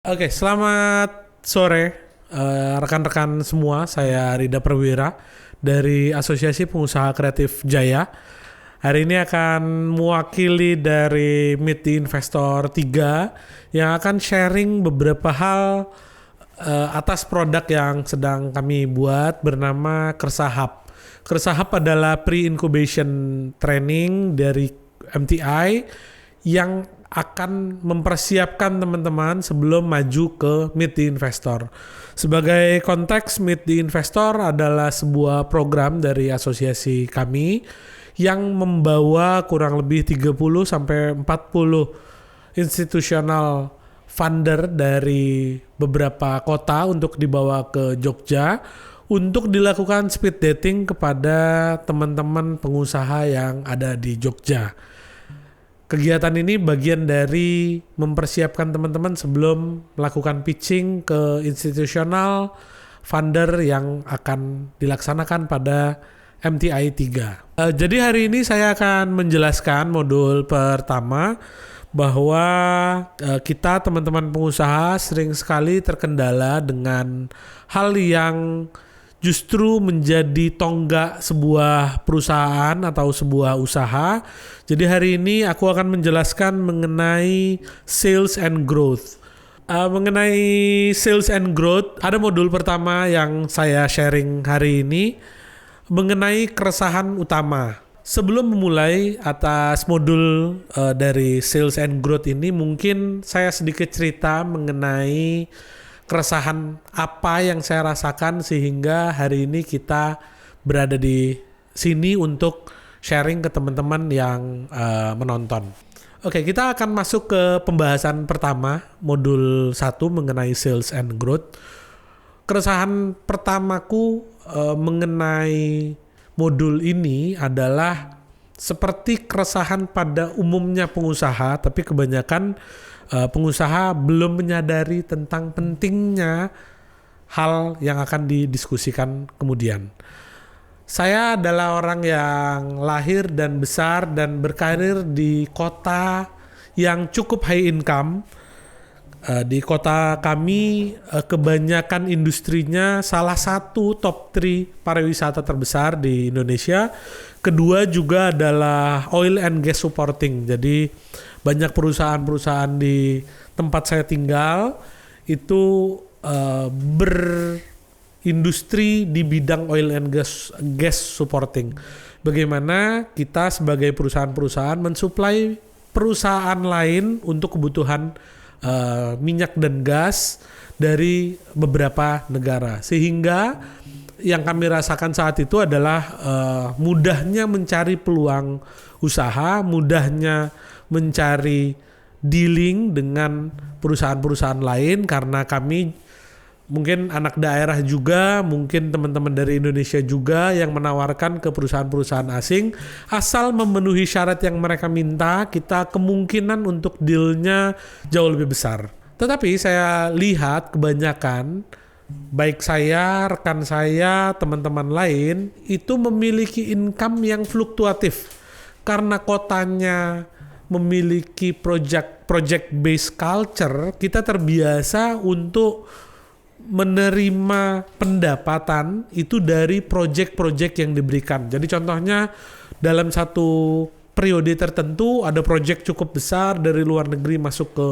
Oke, selamat sore rekan-rekan semua. Saya Rida Perwira dari Asosiasi Pengusaha Kreatif Jaya. Hari ini akan mewakili dari Meet the Investor 3 yang akan sharing beberapa hal atas produk yang sedang kami buat bernama Kersahap. Kersahap adalah pre-incubation training dari MTI yang akan mempersiapkan teman-teman sebelum maju ke Meet the Investor. Sebagai konteks, Meet the Investor adalah sebuah program dari asosiasi kami yang membawa kurang lebih 30 sampai 40 institusional funder dari beberapa kota untuk dibawa ke Jogja untuk dilakukan speed dating kepada teman-teman pengusaha yang ada di Jogja. Kegiatan ini bagian dari mempersiapkan teman-teman sebelum melakukan pitching ke institusional funder yang akan dilaksanakan pada MTI 3. Jadi hari ini saya akan menjelaskan modul pertama bahwa kita teman-teman pengusaha sering sekali terkendala dengan hal yang justru menjadi tonggak sebuah perusahaan atau sebuah usaha. Jadi hari ini aku akan menjelaskan mengenai sales and growth. Mengenai sales and growth, ada modul pertama yang saya sharing hari ini mengenai keresahan utama. Sebelum memulai atas modul dari sales and growth ini, mungkin saya sedikit cerita mengenai keresahan apa yang saya rasakan sehingga hari ini kita berada di sini untuk sharing ke teman-teman yang menonton. Oke, kita akan masuk ke pembahasan pertama, modul 1 mengenai sales and growth. Keresahan pertamaku mengenai modul ini adalah seperti keresahan pada umumnya pengusaha, tapi kebanyakan pengusaha belum menyadari tentang pentingnya hal yang akan didiskusikan kemudian. Saya adalah orang yang lahir dan besar dan berkarir di kota yang cukup high income. Di kota kami kebanyakan industrinya salah satu top 3 pariwisata terbesar di Indonesia. Kedua juga adalah oil and gas supporting. Jadi banyak perusahaan-perusahaan di tempat saya tinggal itu berindustri di bidang oil and gas supporting. Bagaimana kita sebagai perusahaan-perusahaan mensuplai perusahaan lain untuk kebutuhan minyak dan gas dari beberapa negara, sehingga yang kami rasakan saat itu adalah mudahnya mencari peluang usaha, mudahnya mencari dealing dengan perusahaan-perusahaan lain karena kami mungkin anak daerah juga, mungkin teman-teman dari Indonesia juga yang menawarkan ke perusahaan-perusahaan asing, asal memenuhi syarat yang mereka minta, kita kemungkinan untuk dealnya jauh lebih besar. Tetapi saya lihat kebanyakan, baik saya, rekan saya, teman-teman lain, itu memiliki income yang fluktuatif. Karena kotanya memiliki project based culture, kita terbiasa untuk menerima pendapatan itu dari project-project yang diberikan. Jadi contohnya dalam satu periode tertentu ada project cukup besar dari luar negeri masuk ke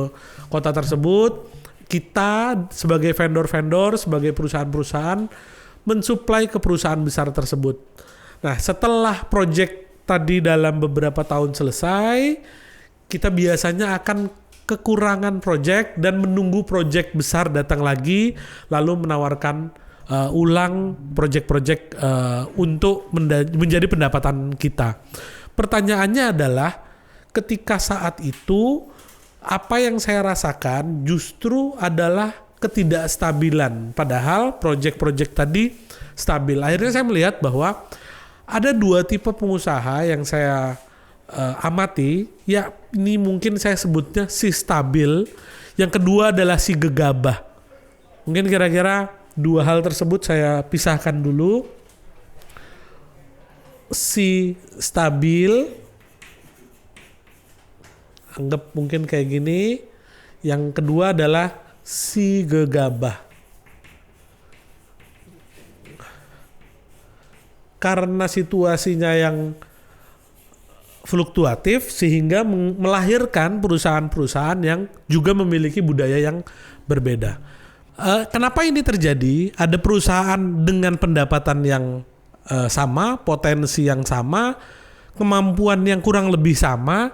kota tersebut. Kita sebagai vendor-vendor, sebagai perusahaan-perusahaan mensuplai ke perusahaan besar tersebut. Nah, setelah project tadi dalam beberapa tahun selesai, kita biasanya akan kekurangan project dan menunggu project besar datang lagi, lalu menawarkan ulang project-project untuk menjadi pendapatan kita. Pertanyaannya adalah ketika saat itu apa yang saya rasakan justru adalah ketidakstabilan, padahal project-project tadi stabil. Akhirnya saya melihat bahwa ada 2 tipe pengusaha yang saya amati, ya ini mungkin saya sebutnya si stabil, yang kedua adalah si gegabah. Mungkin kira-kira 2 hal tersebut saya pisahkan dulu. Si stabil, anggap mungkin kayak gini. Yang kedua adalah si gegabah. Karena situasinya yang fluktuatif sehingga melahirkan perusahaan-perusahaan yang juga memiliki budaya yang berbeda. Kenapa ini terjadi? Ada perusahaan dengan pendapatan yang sama, potensi yang sama, kemampuan yang kurang lebih sama,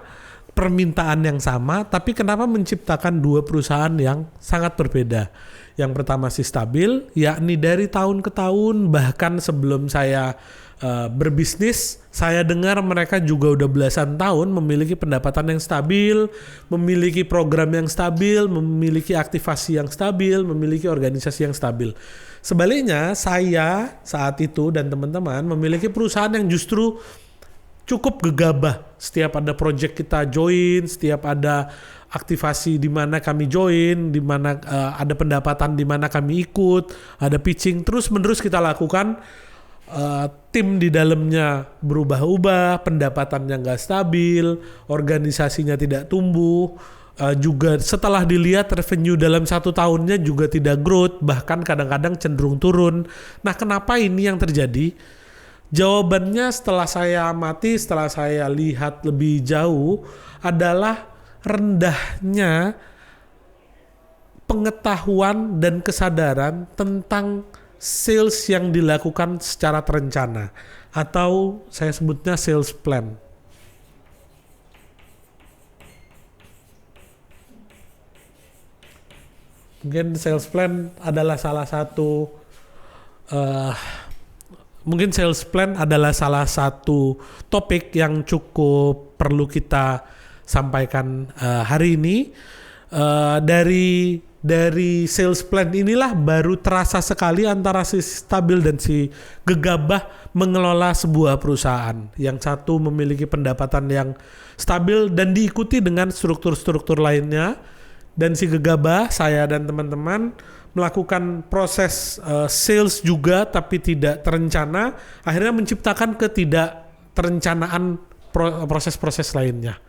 permintaan yang sama, tapi kenapa menciptakan dua perusahaan yang sangat berbeda? Yang pertama sih stabil, yakni dari tahun ke tahun, bahkan sebelum saya berbisnis, saya dengar mereka juga udah belasan tahun memiliki pendapatan yang stabil, memiliki program yang stabil, memiliki aktivasi yang stabil, memiliki organisasi yang stabil. Sebaliknya, saya saat itu dan teman-teman memiliki perusahaan yang justru cukup gegabah. Setiap ada project kita join, setiap ada aktivasi di mana kami join, di mana ada pendapatan di mana kami ikut, ada pitching, terus-menerus kita lakukan. Tim di dalamnya berubah-ubah, pendapatannya nggak stabil, organisasinya tidak tumbuh, juga setelah dilihat revenue dalam 1 tahunnya juga tidak growth, bahkan kadang-kadang cenderung turun. Nah, kenapa ini yang terjadi? Jawabannya setelah saya amati, setelah saya lihat lebih jauh adalah rendahnya pengetahuan dan kesadaran tentang sales yang dilakukan secara terencana, atau saya sebutnya sales plan. Mungkin sales plan adalah salah satu topik yang cukup perlu kita sampaikan hari ini. Dari sales plan inilah baru terasa sekali antara si stabil dan si gegabah mengelola sebuah perusahaan. Yang satu memiliki pendapatan yang stabil dan diikuti dengan struktur-struktur lainnya, dan si gegabah, saya dan teman-teman melakukan proses sales juga tapi tidak terencana, akhirnya menciptakan ketidakterencanaan proses-proses lainnya.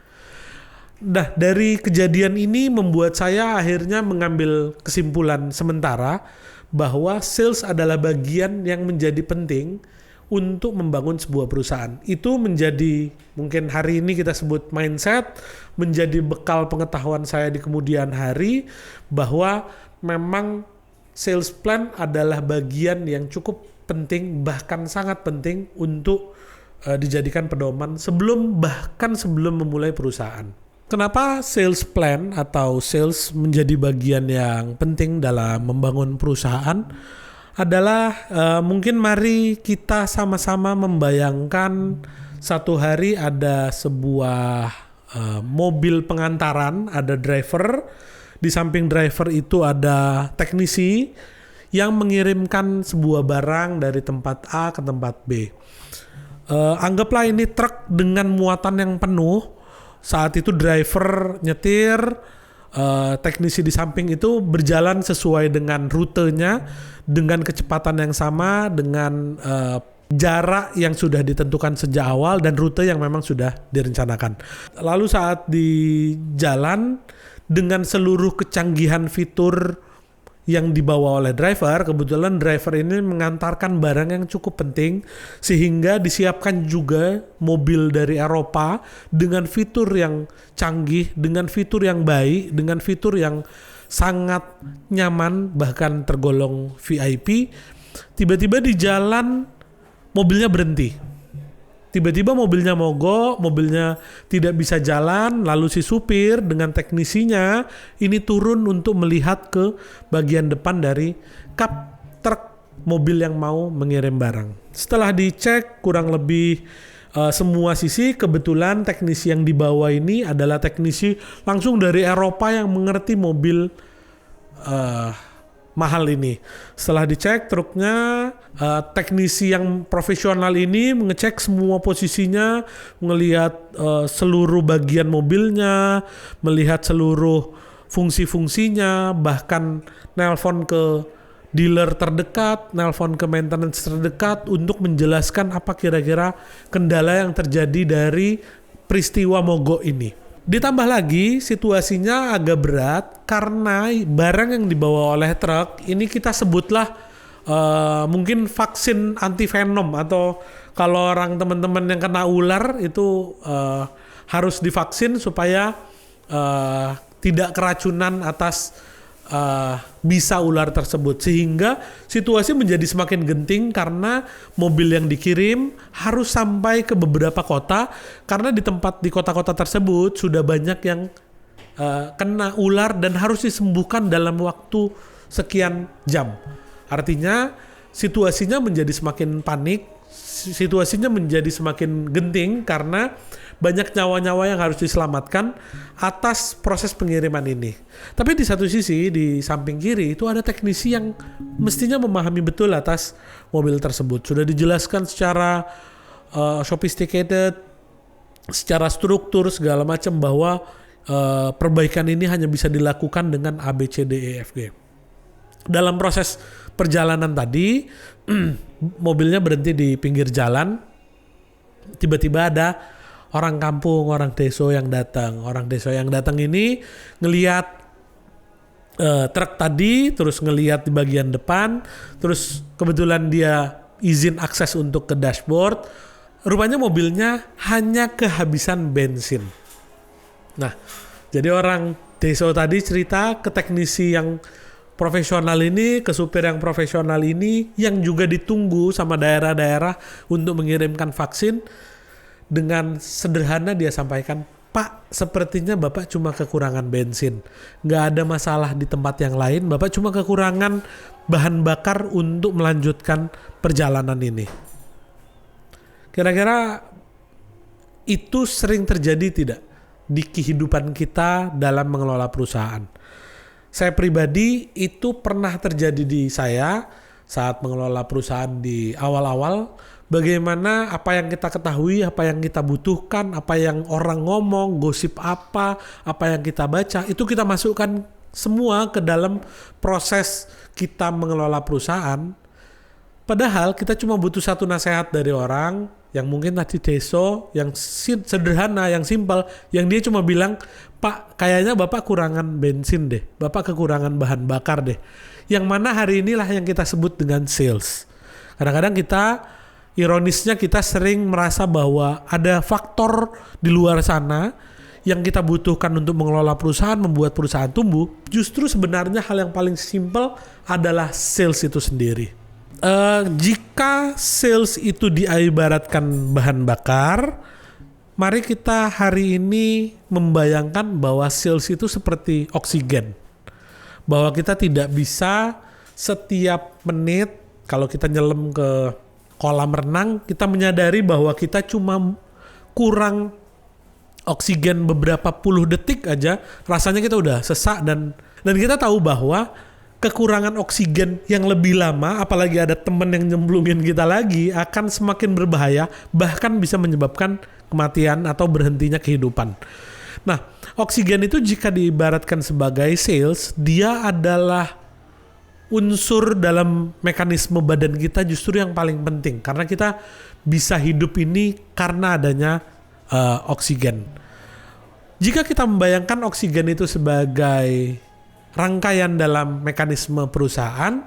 Nah, dari kejadian ini membuat saya akhirnya mengambil kesimpulan sementara bahwa sales adalah bagian yang menjadi penting untuk membangun sebuah perusahaan. Itu menjadi, mungkin hari ini kita sebut mindset, menjadi bekal pengetahuan saya di kemudian hari, bahwa memang sales plan adalah bagian yang cukup penting, bahkan sangat penting untuk dijadikan pedoman sebelum memulai perusahaan. Kenapa sales plan atau sales menjadi bagian yang penting dalam membangun perusahaan? Adalah mungkin mari kita sama-sama membayangkan satu hari ada sebuah mobil pengantaran, ada driver, di samping driver itu ada teknisi yang mengirimkan sebuah barang dari tempat A ke tempat B. Anggaplah ini truk dengan muatan yang penuh. Saat itu driver nyetir, teknisi di samping itu berjalan sesuai dengan rutenya, dengan kecepatan yang sama, dengan jarak yang sudah ditentukan sejak awal dan rute yang memang sudah direncanakan. Lalu saat di jalan, dengan seluruh kecanggihan fitur yang dibawa oleh driver, kebetulan driver ini mengantarkan barang yang cukup penting, sehingga disiapkan juga mobil dari Eropa dengan fitur yang canggih, dengan fitur yang baik, dengan fitur yang sangat nyaman, bahkan tergolong VIP. Tiba-tiba di jalan mobilnya berhenti. Tiba-tiba mobilnya mogok, mobilnya tidak bisa jalan, lalu si supir dengan teknisinya ini turun untuk melihat ke bagian depan dari kap truk mobil yang mau mengirim barang. Setelah dicek kurang lebih semua sisi, kebetulan teknisi yang dibawa ini adalah teknisi langsung dari Eropa yang mengerti mobil mahal ini. Setelah dicek truknya, teknisi yang profesional ini mengecek semua posisinya, melihat seluruh bagian mobilnya, melihat seluruh fungsi-fungsinya, bahkan nelpon ke dealer terdekat, nelpon ke maintenance terdekat untuk menjelaskan apa kira-kira kendala yang terjadi dari peristiwa mogok ini. Ditambah lagi situasinya agak berat karena barang yang dibawa oleh truk ini kita sebutlah mungkin vaksin anti venom, atau kalau orang teman-teman yang kena ular itu harus divaksin supaya tidak keracunan atas bisa ular tersebut, sehingga situasi menjadi semakin genting karena mobil yang dikirim harus sampai ke beberapa kota karena di kota-kota tersebut sudah banyak yang kena ular dan harus disembuhkan dalam waktu sekian jam. Artinya situasinya menjadi semakin panik, situasinya menjadi semakin genting karena banyak nyawa-nyawa yang harus diselamatkan atas proses pengiriman ini. Tapi di satu sisi, di samping kiri itu ada teknisi yang mestinya memahami betul atas mobil tersebut. Sudah dijelaskan secara sophisticated, secara struktur segala macam bahwa perbaikan ini hanya bisa dilakukan dengan A, B, C, D, E, F, G. Dalam proses perjalanan tadi, mobilnya berhenti di pinggir jalan. Tiba-tiba ada orang kampung, orang desa yang datang. Orang desa yang datang ini ngelihat truk tadi, terus ngelihat di bagian depan, terus kebetulan dia izin akses untuk ke dashboard. Rupanya mobilnya hanya kehabisan bensin. Nah, jadi orang desa tadi cerita ke teknisi yang profesional ini, ke supir yang profesional ini, yang juga ditunggu sama daerah-daerah untuk mengirimkan vaksin. Dengan sederhana dia sampaikan, Pak, sepertinya Bapak cuma kekurangan bensin. Nggak ada masalah di tempat yang lain, Bapak cuma kekurangan bahan bakar untuk melanjutkan perjalanan ini. Kira-kira itu sering terjadi tidak di kehidupan kita dalam mengelola perusahaan? Saya pribadi itu pernah terjadi di saya saat mengelola perusahaan di awal-awal. Bagaimana apa yang kita ketahui, apa yang kita butuhkan, apa yang orang ngomong, gosip apa yang kita baca, itu kita masukkan semua ke dalam proses kita mengelola perusahaan. Padahal kita cuma butuh satu nasihat dari orang yang mungkin tadi deso, yang sederhana, yang simpel, yang dia cuma bilang, Pak, kayaknya Bapak kurangan bensin deh, Bapak kekurangan bahan bakar deh. Yang mana hari inilah yang kita sebut dengan sales. Kadang-kadang kita, ironisnya kita sering merasa bahwa ada faktor di luar sana yang kita butuhkan untuk mengelola perusahaan, membuat perusahaan tumbuh. Justru sebenarnya hal yang paling simpel adalah sales itu sendiri. Jika sales itu diibaratkan bahan bakar, mari kita hari ini membayangkan bahwa sales itu seperti oksigen. Bahwa kita tidak bisa setiap menit kalau kita nyelam ke kolam renang, kita menyadari bahwa kita cuma kurang oksigen beberapa puluh detik aja, rasanya kita udah sesak dan kita tahu bahwa kekurangan oksigen yang lebih lama, apalagi ada teman yang nyemplungin kita lagi, akan semakin berbahaya, bahkan bisa menyebabkan kematian atau berhentinya kehidupan. Nah, oksigen itu jika diibaratkan sebagai sales, dia adalah unsur dalam mekanisme badan kita justru yang paling penting, karena kita bisa hidup ini karena adanya oksigen. Jika kita membayangkan oksigen itu sebagai rangkaian dalam mekanisme perusahaan,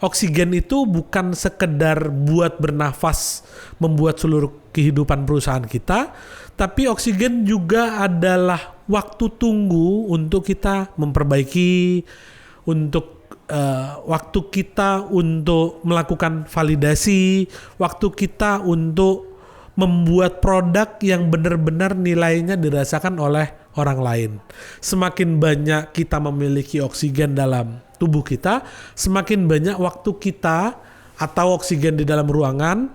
oksigen itu bukan sekedar buat bernafas, membuat seluruh kehidupan perusahaan kita, tapi oksigen juga adalah waktu tunggu untuk kita memperbaiki, untuk waktu kita untuk melakukan validasi, waktu kita untuk membuat produk yang benar-benar nilainya dirasakan oleh orang lain. Semakin banyak kita memiliki oksigen dalam tubuh kita, semakin banyak waktu kita atau oksigen di dalam ruangan,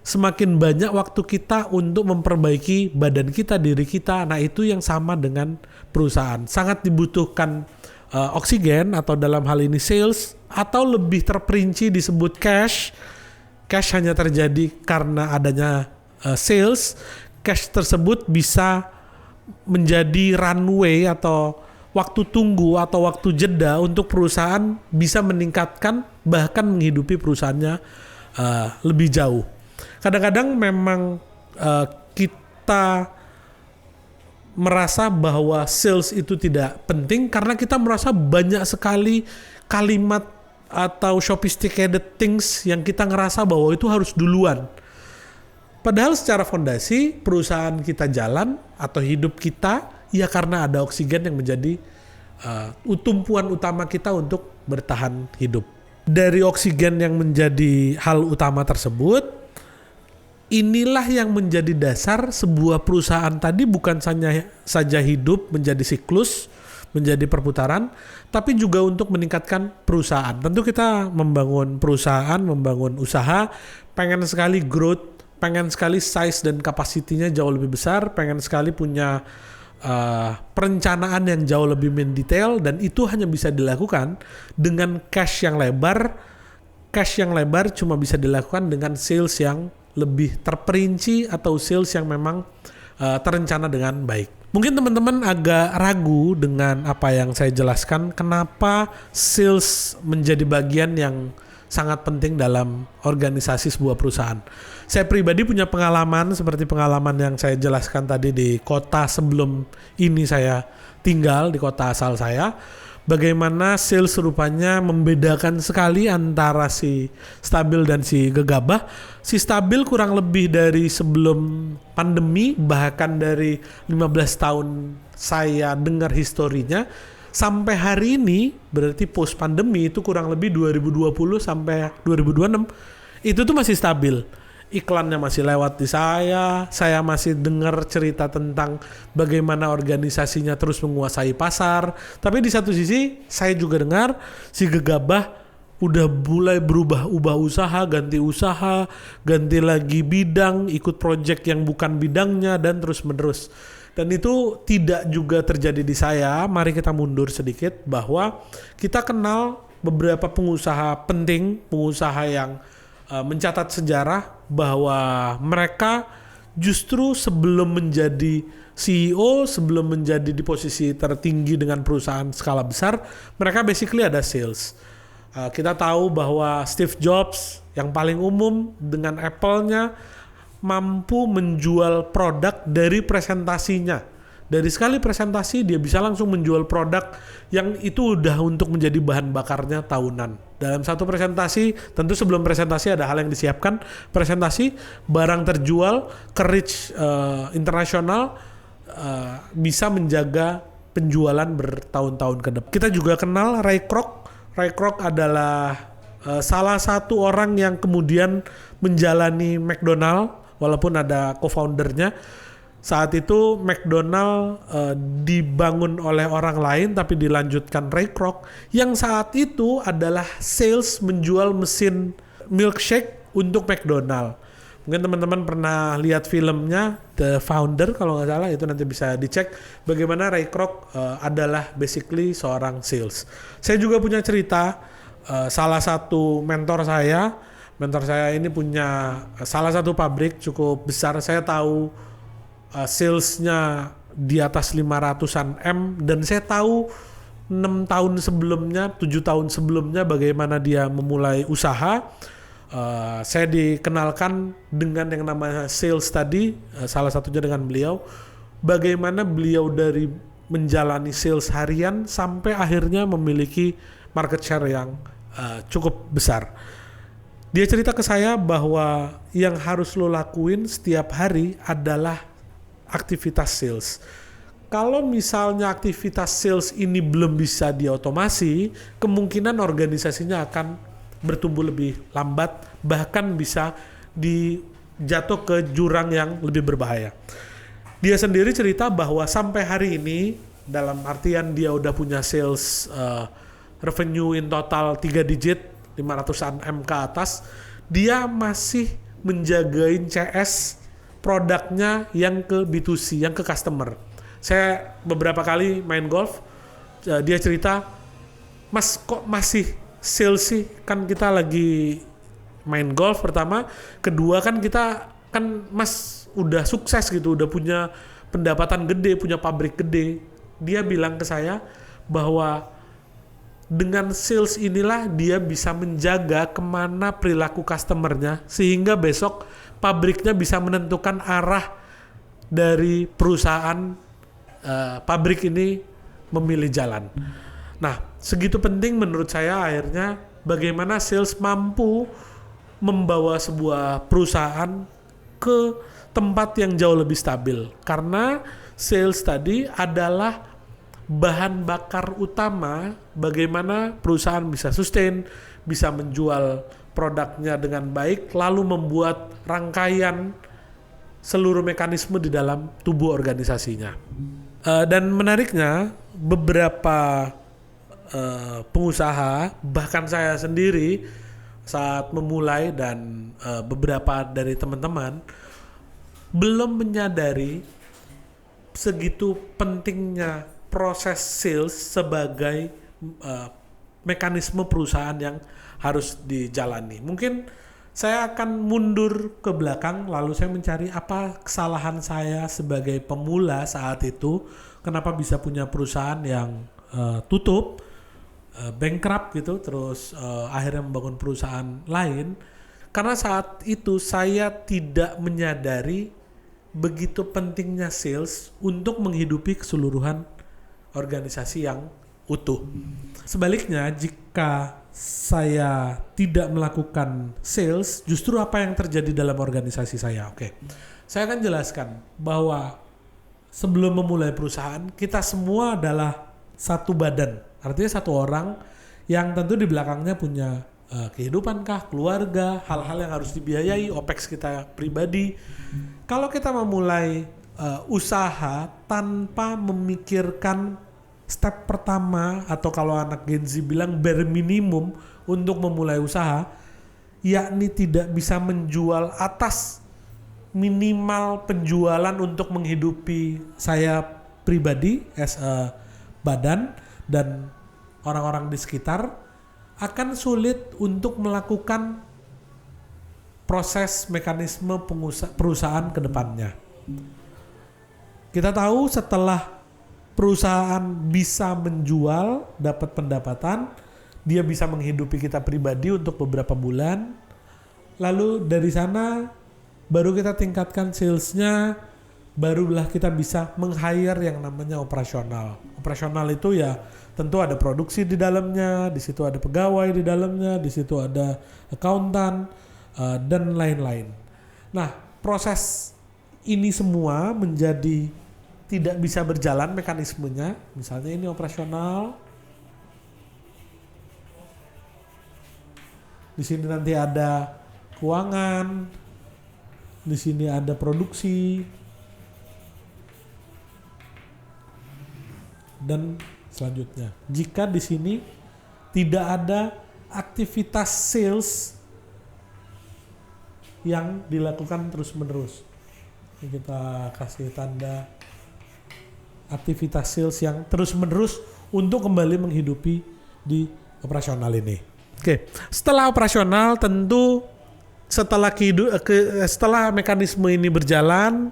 semakin banyak waktu kita untuk memperbaiki badan kita, diri kita. Nah, itu yang sama dengan perusahaan. Sangat dibutuhkan oksigen, atau dalam hal ini sales, atau lebih terperinci disebut cash. Cash hanya terjadi karena adanya sales. Cash tersebut bisa menjadi runway atau waktu tunggu atau waktu jeda untuk perusahaan bisa meningkatkan bahkan menghidupi perusahaannya lebih jauh. Kadang-kadang memang kita merasa bahwa sales itu tidak penting karena kita merasa banyak sekali kalimat atau sophisticated things yang kita ngerasa bahwa itu harus duluan. Padahal secara fondasi perusahaan kita jalan atau hidup kita ya karena ada oksigen yang menjadi tumpuan utama kita untuk bertahan hidup. Dari oksigen yang menjadi hal utama tersebut, inilah yang menjadi dasar sebuah perusahaan tadi bukan saja hidup menjadi siklus, menjadi perputaran, tapi juga untuk meningkatkan perusahaan. Tentu kita membangun perusahaan, membangun usaha, pengen sekali growth, pengen sekali size dan kapasitinya jauh lebih besar, pengen sekali punya perencanaan yang jauh lebih mendetail, dan itu hanya bisa dilakukan dengan cash yang lebar. Cash yang lebar cuma bisa dilakukan dengan sales yang lebih terperinci atau sales yang memang terencana dengan baik. Mungkin teman-teman agak ragu dengan apa yang saya jelaskan, kenapa sales menjadi bagian yang sangat penting dalam organisasi sebuah perusahaan. Saya pribadi punya pengalaman seperti pengalaman yang saya jelaskan tadi di kota sebelum ini saya tinggal, di kota asal saya. Bagaimana sales rupanya membedakan sekali antara si Stabil dan si Gegabah. Si Stabil kurang lebih dari sebelum pandemi, bahkan dari 15 tahun saya dengar historinya, sampai hari ini, berarti post pandemi itu kurang lebih 2020 sampai 2026, itu tuh masih stabil. Iklannya masih lewat di saya masih dengar cerita tentang bagaimana organisasinya terus menguasai pasar. Tapi di satu sisi saya juga dengar si Gegabah udah mulai ubah usaha, ganti lagi bidang, ikut project yang bukan bidangnya, dan terus menerus. Dan itu tidak juga terjadi di saya. Mari kita mundur sedikit bahwa kita kenal beberapa pengusaha penting, pengusaha yang mencatat sejarah bahwa mereka justru sebelum menjadi CEO, sebelum menjadi di posisi tertinggi dengan perusahaan skala besar, mereka basically ada sales. Kita tahu bahwa Steve Jobs yang paling umum dengan Apple-nya mampu menjual produk dari presentasinya. Dari sekali presentasi dia bisa langsung menjual produk yang itu udah untuk menjadi bahan bakarnya tahunan. Dalam satu presentasi, tentu sebelum presentasi ada hal yang disiapkan. Presentasi, barang terjual ke reach internasional, bisa menjaga penjualan bertahun-tahun ke depan. Kita juga kenal Ray Kroc. Ray Kroc adalah salah satu orang yang kemudian menjalani McDonald, walaupun ada co-foundernya. Saat itu McDonald dibangun oleh orang lain tapi dilanjutkan Ray Kroc, yang saat itu adalah sales menjual mesin milkshake untuk McDonald. Mungkin teman-teman pernah lihat filmnya The Founder kalau nggak salah, itu nanti bisa dicek bagaimana Ray Kroc adalah basically seorang sales. Saya juga punya cerita, salah satu mentor saya ini punya salah satu pabrik cukup besar. Saya tahu salesnya di atas 500-an M, dan saya tahu 6 tahun sebelumnya, 7 tahun sebelumnya bagaimana dia memulai usaha. Saya dikenalkan dengan yang namanya sales tadi, salah satunya dengan beliau. Bagaimana beliau dari menjalani sales harian sampai akhirnya memiliki market share yang cukup besar. Dia cerita ke saya bahwa yang harus lo lakuin setiap hari adalah aktivitas sales. Kalau misalnya aktivitas sales ini belum bisa diotomasi, kemungkinan organisasinya akan bertumbuh lebih lambat, bahkan bisa dijatuh ke jurang yang lebih berbahaya. Dia sendiri cerita bahwa sampai hari ini, dalam artian dia udah punya sales revenue in total 3 digit, 500-an M ke atas, dia masih menjagain CS produknya yang ke B2C, yang ke customer. Saya beberapa kali main golf, dia cerita, "Mas kok masih sales sih? Kan kita lagi main golf pertama, kedua kan kita kan Mas udah sukses gitu, udah punya pendapatan gede, punya pabrik gede." Dia bilang ke saya bahwa dengan sales inilah dia bisa menjaga kemana perilaku customernya, sehingga besok pabriknya bisa menentukan arah dari perusahaan pabrik ini memilih jalan. Nah, segitu penting menurut saya akhirnya bagaimana sales mampu membawa sebuah perusahaan ke tempat yang jauh lebih stabil. Karena sales tadi adalah bahan bakar utama bagaimana perusahaan bisa sustain, bisa menjual produknya dengan baik, lalu membuat rangkaian seluruh mekanisme di dalam tubuh organisasinya. Dan menariknya, beberapa pengusaha, bahkan saya sendiri saat memulai dan beberapa dari teman-teman belum menyadari segitu pentingnya proses sales sebagai mekanisme perusahaan yang harus dijalani. Mungkin saya akan mundur ke belakang, lalu saya mencari apa kesalahan saya sebagai pemula saat itu, kenapa bisa punya perusahaan yang tutup, bankrupt gitu, terus akhirnya membangun perusahaan lain. Karena saat itu saya tidak menyadari begitu pentingnya sales untuk menghidupi keseluruhan organisasi yang utuh. Sebaliknya, jika saya tidak melakukan sales, justru apa yang terjadi dalam organisasi saya? Oke. Saya akan jelaskan bahwa sebelum memulai perusahaan, kita semua adalah satu badan. Artinya satu orang yang tentu di belakangnya punya kehidupan kah, keluarga, hal-hal yang harus dibiayai, OPEX kita pribadi. Kalau kita memulai usaha tanpa memikirkan step pertama, atau kalau anak Gen Z bilang bare minimum untuk memulai usaha, yakni tidak bisa menjual atas minimal penjualan untuk menghidupi saya pribadi as a badan dan orang-orang di sekitar, akan sulit untuk melakukan proses mekanisme perusahaan ke depannya. Kita tahu setelah perusahaan bisa menjual, dapat pendapatan, dia bisa menghidupi kita pribadi untuk beberapa bulan. Lalu dari sana baru kita tingkatkan salesnya, barulah kita bisa meng-hire yang namanya operasional. Operasional itu ya tentu ada produksi di dalamnya, di situ ada pegawai di dalamnya, di situ ada akuntan dan lain-lain. Nah, proses ini semua menjadi tidak bisa berjalan mekanismenya. Misalnya ini operasional, di sini nanti ada keuangan, di sini ada produksi, dan selanjutnya. Jika di sini tidak ada aktivitas sales yang dilakukan terus-menerus, kita kasih tanda aktivitas sales yang terus-menerus untuk kembali menghidupi di operasional ini. Oke, setelah operasional tentu setelah mekanisme ini berjalan,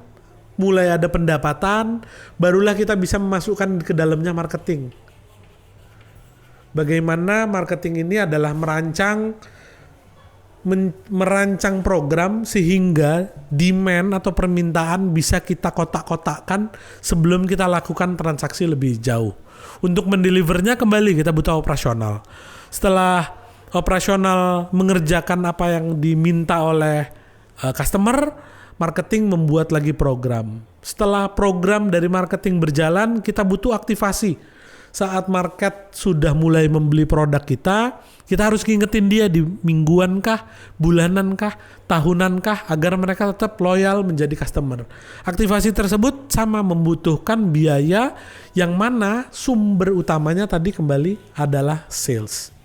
mulai ada pendapatan, barulah kita bisa memasukkan ke dalamnya marketing. Bagaimana marketing ini adalah merancang program sehingga demand atau permintaan bisa kita kotak-kotakkan sebelum kita lakukan transaksi lebih jauh. Untuk mendelivernya kembali kita butuh operasional. Setelah operasional mengerjakan apa yang diminta oleh customer, marketing membuat lagi program. Setelah program dari marketing berjalan, kita butuh aktivasi. Saat market sudah mulai membeli produk kita harus ngingetin dia di mingguan kah, bulanan kah, tahunan kah, agar mereka tetap loyal menjadi customer. Aktivasi tersebut sama membutuhkan biaya, yang mana sumber utamanya tadi kembali adalah sales.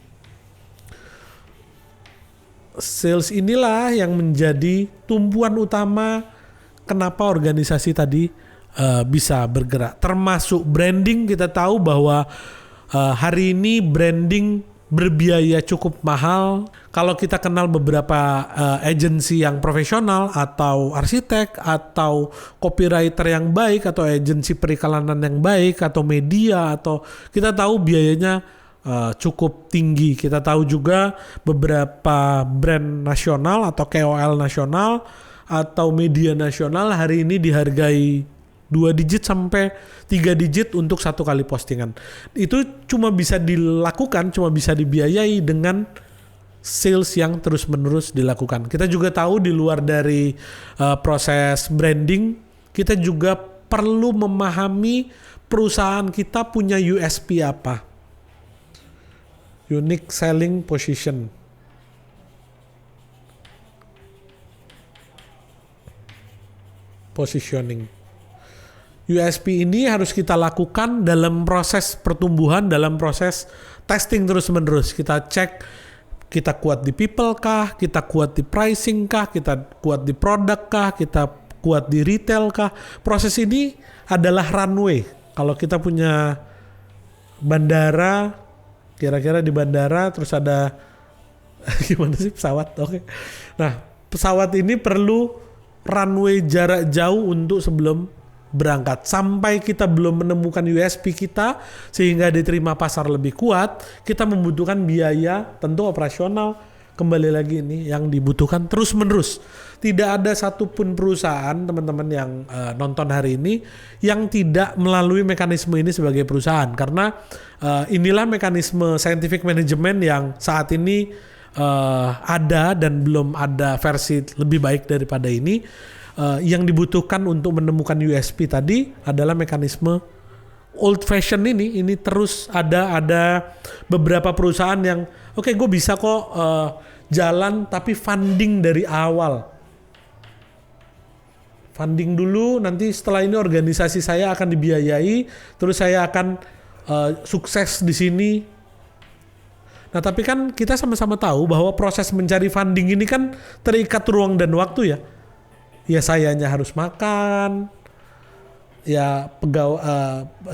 Sales inilah yang menjadi tumpuan utama kenapa organisasi tadi bisa bergerak. Termasuk branding, kita tahu bahwa hari ini branding berbiaya cukup mahal. Kalau kita kenal beberapa agensi yang profesional atau arsitek atau copywriter yang baik atau agensi periklanan yang baik atau media, atau kita tahu biayanya cukup tinggi. Kita tahu juga beberapa brand nasional atau KOL nasional atau media nasional hari ini dihargai 2 digit sampai 3 digit untuk satu kali postingan. Itu cuma bisa dilakukan, cuma bisa dibiayai dengan sales yang terus-menerus dilakukan. Kita juga tahu di luar dari proses branding, kita juga perlu memahami perusahaan kita punya USP apa. Unique Selling Position. Positioning. USP ini harus kita lakukan dalam proses pertumbuhan, dalam proses testing terus-menerus. Kita cek, kita kuat di people kah, kita kuat di pricing kah, kita kuat di produk kah, kita kuat di retail kah. Proses ini adalah runway. Kalau kita punya bandara, kira-kira di bandara terus ada gimana sih pesawat? Oke. Nah, pesawat ini perlu runway jarak jauh untuk sebelum berangkat. Sampai kita belum menemukan USP kita sehingga diterima pasar lebih kuat, kita membutuhkan biaya tentu operasional. Kembali lagi ini yang dibutuhkan terus-menerus. Tidak ada satupun perusahaan teman-teman yang nonton hari ini yang tidak melalui mekanisme ini sebagai perusahaan. Karena inilah mekanisme scientific management yang saat ini ada dan belum ada versi lebih baik daripada ini. Yang dibutuhkan untuk menemukan USP tadi adalah mekanisme old fashion ini terus ada beberapa perusahaan yang oke, gue bisa kok jalan tapi funding dari awal. Funding dulu, nanti setelah ini organisasi saya akan dibiayai, terus saya akan sukses di sini. Nah, tapi kan kita sama-sama tahu bahwa proses mencari funding ini kan terikat ruang dan waktu ya. Ya sayanya harus makan, ya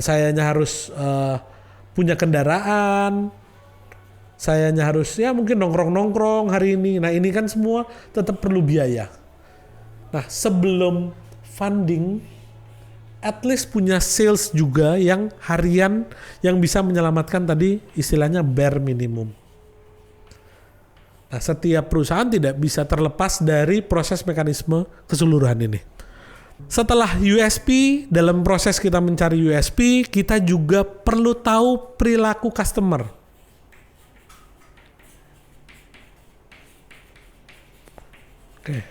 sayanya harus punya kendaraan, sayanya harus ya mungkin nongkrong-nongkrong hari ini. Nah ini kan semua tetap perlu biaya. Nah sebelum funding, at least punya sales juga yang harian yang bisa menyelamatkan tadi istilahnya bare minimum. Nah, setiap perusahaan tidak bisa terlepas dari proses mekanisme keseluruhan ini. Setelah USP, dalam proses kita mencari USP, kita juga perlu tahu perilaku customer. Oke.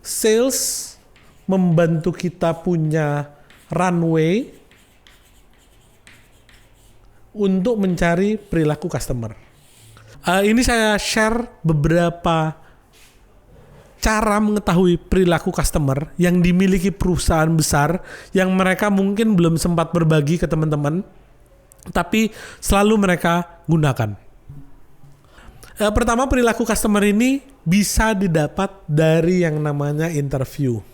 Sales membantu kita punya runway untuk mencari perilaku customer. Ini saya share beberapa cara mengetahui perilaku customer yang dimiliki perusahaan besar yang mereka mungkin belum sempat berbagi ke teman-teman, tapi selalu mereka gunakan. Pertama, perilaku customer ini bisa didapat dari yang namanya interview.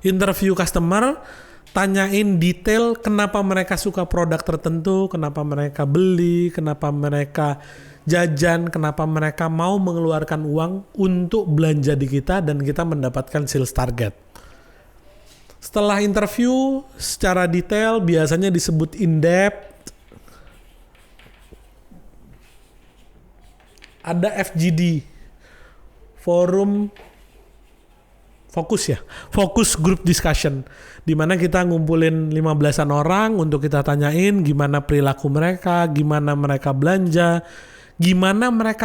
Interview customer, tanyain detail kenapa mereka suka produk tertentu, kenapa mereka beli, kenapa mereka jajan, kenapa mereka mau mengeluarkan uang untuk belanja di kita dan kita mendapatkan sales target. Setelah interview secara detail biasanya disebut in-depth. Ada FGD, forum fokus group discussion, di mana kita ngumpulin 15-an orang untuk kita tanyain gimana perilaku mereka, gimana mereka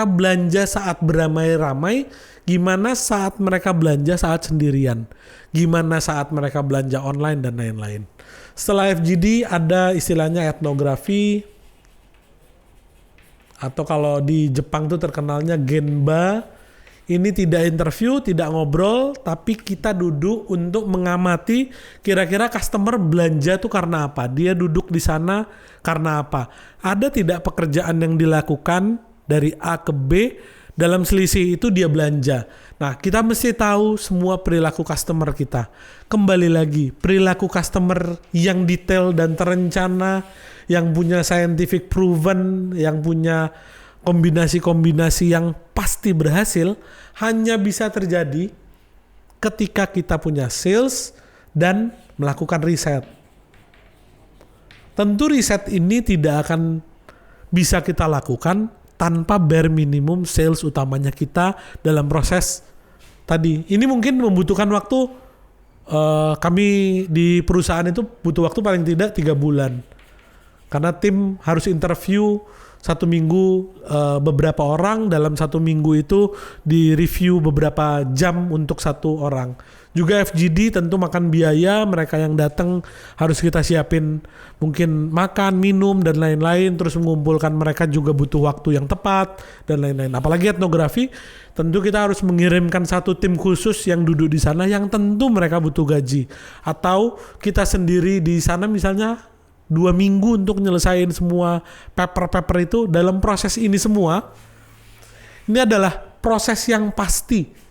belanja saat beramai-ramai, gimana saat mereka belanja saat sendirian, gimana saat mereka belanja online dan lain-lain. Setelah FGD ada istilahnya etnografi, atau kalau di Jepang tuh terkenalnya Genba. Ini tidak interview, tidak ngobrol, tapi kita duduk untuk mengamati kira-kira customer belanja tuh karena apa. Dia duduk di sana karena apa. Ada tidak pekerjaan yang dilakukan dari A ke B, dalam selisih itu dia belanja. Nah, kita mesti tahu semua perilaku customer kita. Kembali lagi, perilaku customer yang detail dan terencana, yang punya scientific proven, yang punya kombinasi-kombinasi yang pasti berhasil hanya bisa terjadi ketika kita punya sales dan melakukan riset. Tentu riset ini tidak akan bisa kita lakukan tanpa bare minimum sales utamanya kita dalam proses tadi. Ini mungkin membutuhkan waktu, kami di perusahaan itu butuh waktu paling tidak 3 bulan. Karena tim harus interview 1 minggu, beberapa orang. Dalam 1 minggu itu di review beberapa jam untuk 1 orang. Juga FGD tentu makan biaya, mereka yang datang harus kita siapin mungkin makan, minum dan lain-lain, terus mengumpulkan mereka juga butuh waktu yang tepat dan lain-lain. Apalagi etnografi, tentu kita harus mengirimkan 1 tim khusus yang duduk di sana yang tentu mereka butuh gaji. Atau kita sendiri di sana misalnya 2 minggu untuk nyelesain semua paper-paper itu. Dalam proses ini semua, ini adalah proses yang pasti.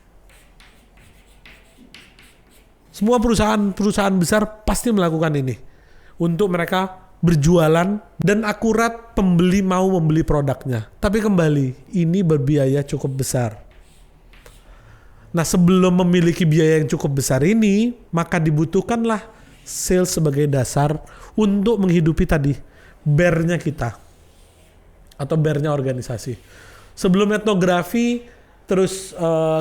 Semua perusahaan besar pasti melakukan ini untuk mereka berjualan dan akurat pembeli mau membeli produknya. Tapi kembali, ini berbiaya cukup besar. Nah, sebelum memiliki biaya yang cukup besar ini, maka dibutuhkanlah sales sebagai dasar untuk menghidupi tadi bear-nya kita atau bear-nya organisasi. Sebelum etnografi terus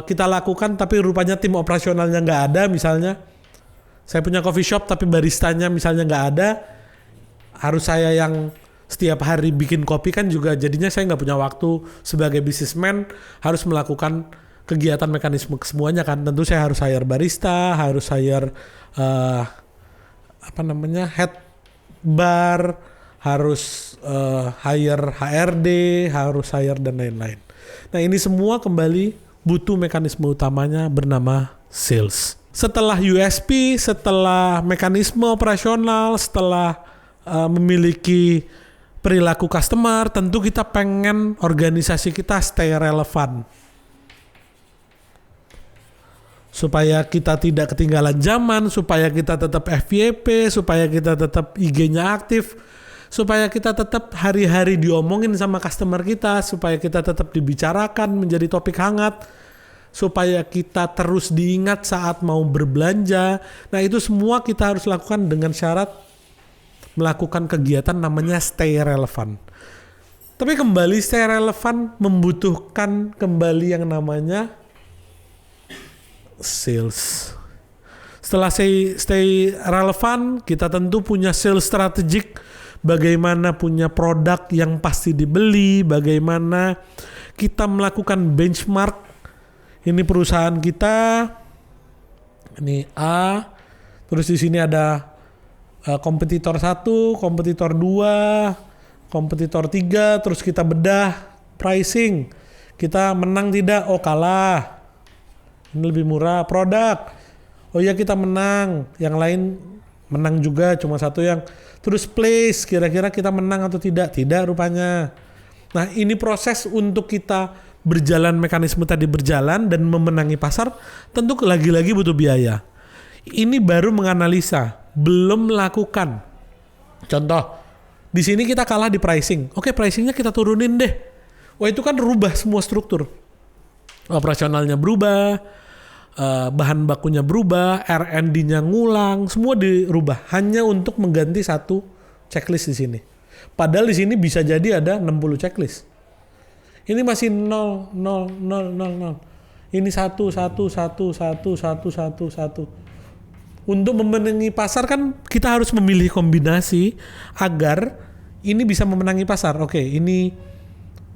kita lakukan tapi rupanya tim operasionalnya nggak ada, misalnya saya punya coffee shop tapi baristanya misalnya nggak ada, harus saya yang setiap hari bikin kopi, kan juga jadinya saya nggak punya waktu sebagai businessman harus melakukan kegiatan mekanisme semuanya kan. Tentu saya harus hire barista, harus hire head bar, harus hire HRD, harus hire dan lain-lain. Nah, ini semua kembali butuh mekanisme utamanya bernama sales. Setelah USP, setelah mekanisme operasional, setelah memiliki perilaku customer, tentu kita pengen organisasi kita stay relevan. Supaya kita tidak ketinggalan zaman, supaya kita tetap FYP, supaya kita tetap IG-nya aktif, supaya kita tetap hari-hari diomongin sama customer kita, supaya kita tetap dibicarakan menjadi topik hangat, supaya kita terus diingat saat mau berbelanja. Nah, itu semua kita harus lakukan dengan syarat melakukan kegiatan namanya stay relevant. Tapi kembali stay relevant membutuhkan kembali yang namanya sales. Setelah stay relevant, kita tentu punya sales strategik. Bagaimana punya produk yang pasti dibeli, bagaimana kita melakukan benchmark. Ini perusahaan kita, ini A, terus di sini ada kompetitor 1, kompetitor 2, kompetitor 3, terus kita bedah pricing. Kita menang tidak? Oh, kalah. Ini lebih murah. Produk. Oh ya, kita menang. Yang lain menang juga, cuma satu yang. Terus place, kira-kira kita menang atau tidak? Tidak rupanya. Nah, ini proses untuk kita berjalan, mekanisme tadi berjalan dan memenangi pasar, tentu lagi-lagi butuh biaya. Ini baru menganalisa, belum melakukan. Contoh, di sini kita kalah di pricing. Oke, pricingnya kita turunin deh. Wah, itu kan rubah semua struktur. Operasionalnya berubah, bahan bakunya berubah, R&D-nya ngulang, semua dirubah hanya untuk mengganti satu checklist di sini. Padahal di sini bisa jadi ada 60 checklist. Ini masih 0, 0, 0, 0, 0. Ini 1, 1, 1, 1, 1, 1, 1. Untuk memenangi pasar kan kita harus memilih kombinasi agar ini bisa memenangi pasar. Oke, ini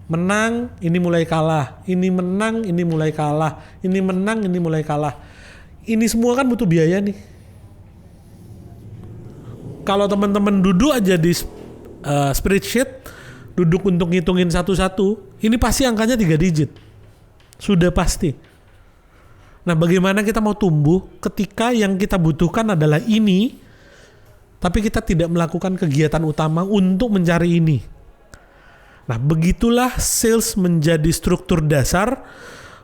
menang, ini mulai kalah. Ini menang, ini mulai kalah. Ini menang, ini mulai kalah. Ini semua kan butuh biaya nih. Kalau teman-teman duduk aja di spreadsheet, duduk untuk ngitungin satu-satu, ini pasti angkanya 3 digit. Sudah pasti. Nah, bagaimana kita mau tumbuh ketika yang kita butuhkan adalah ini, tapi kita tidak melakukan kegiatan utama untuk mencari ini. Nah, begitulah sales menjadi struktur dasar,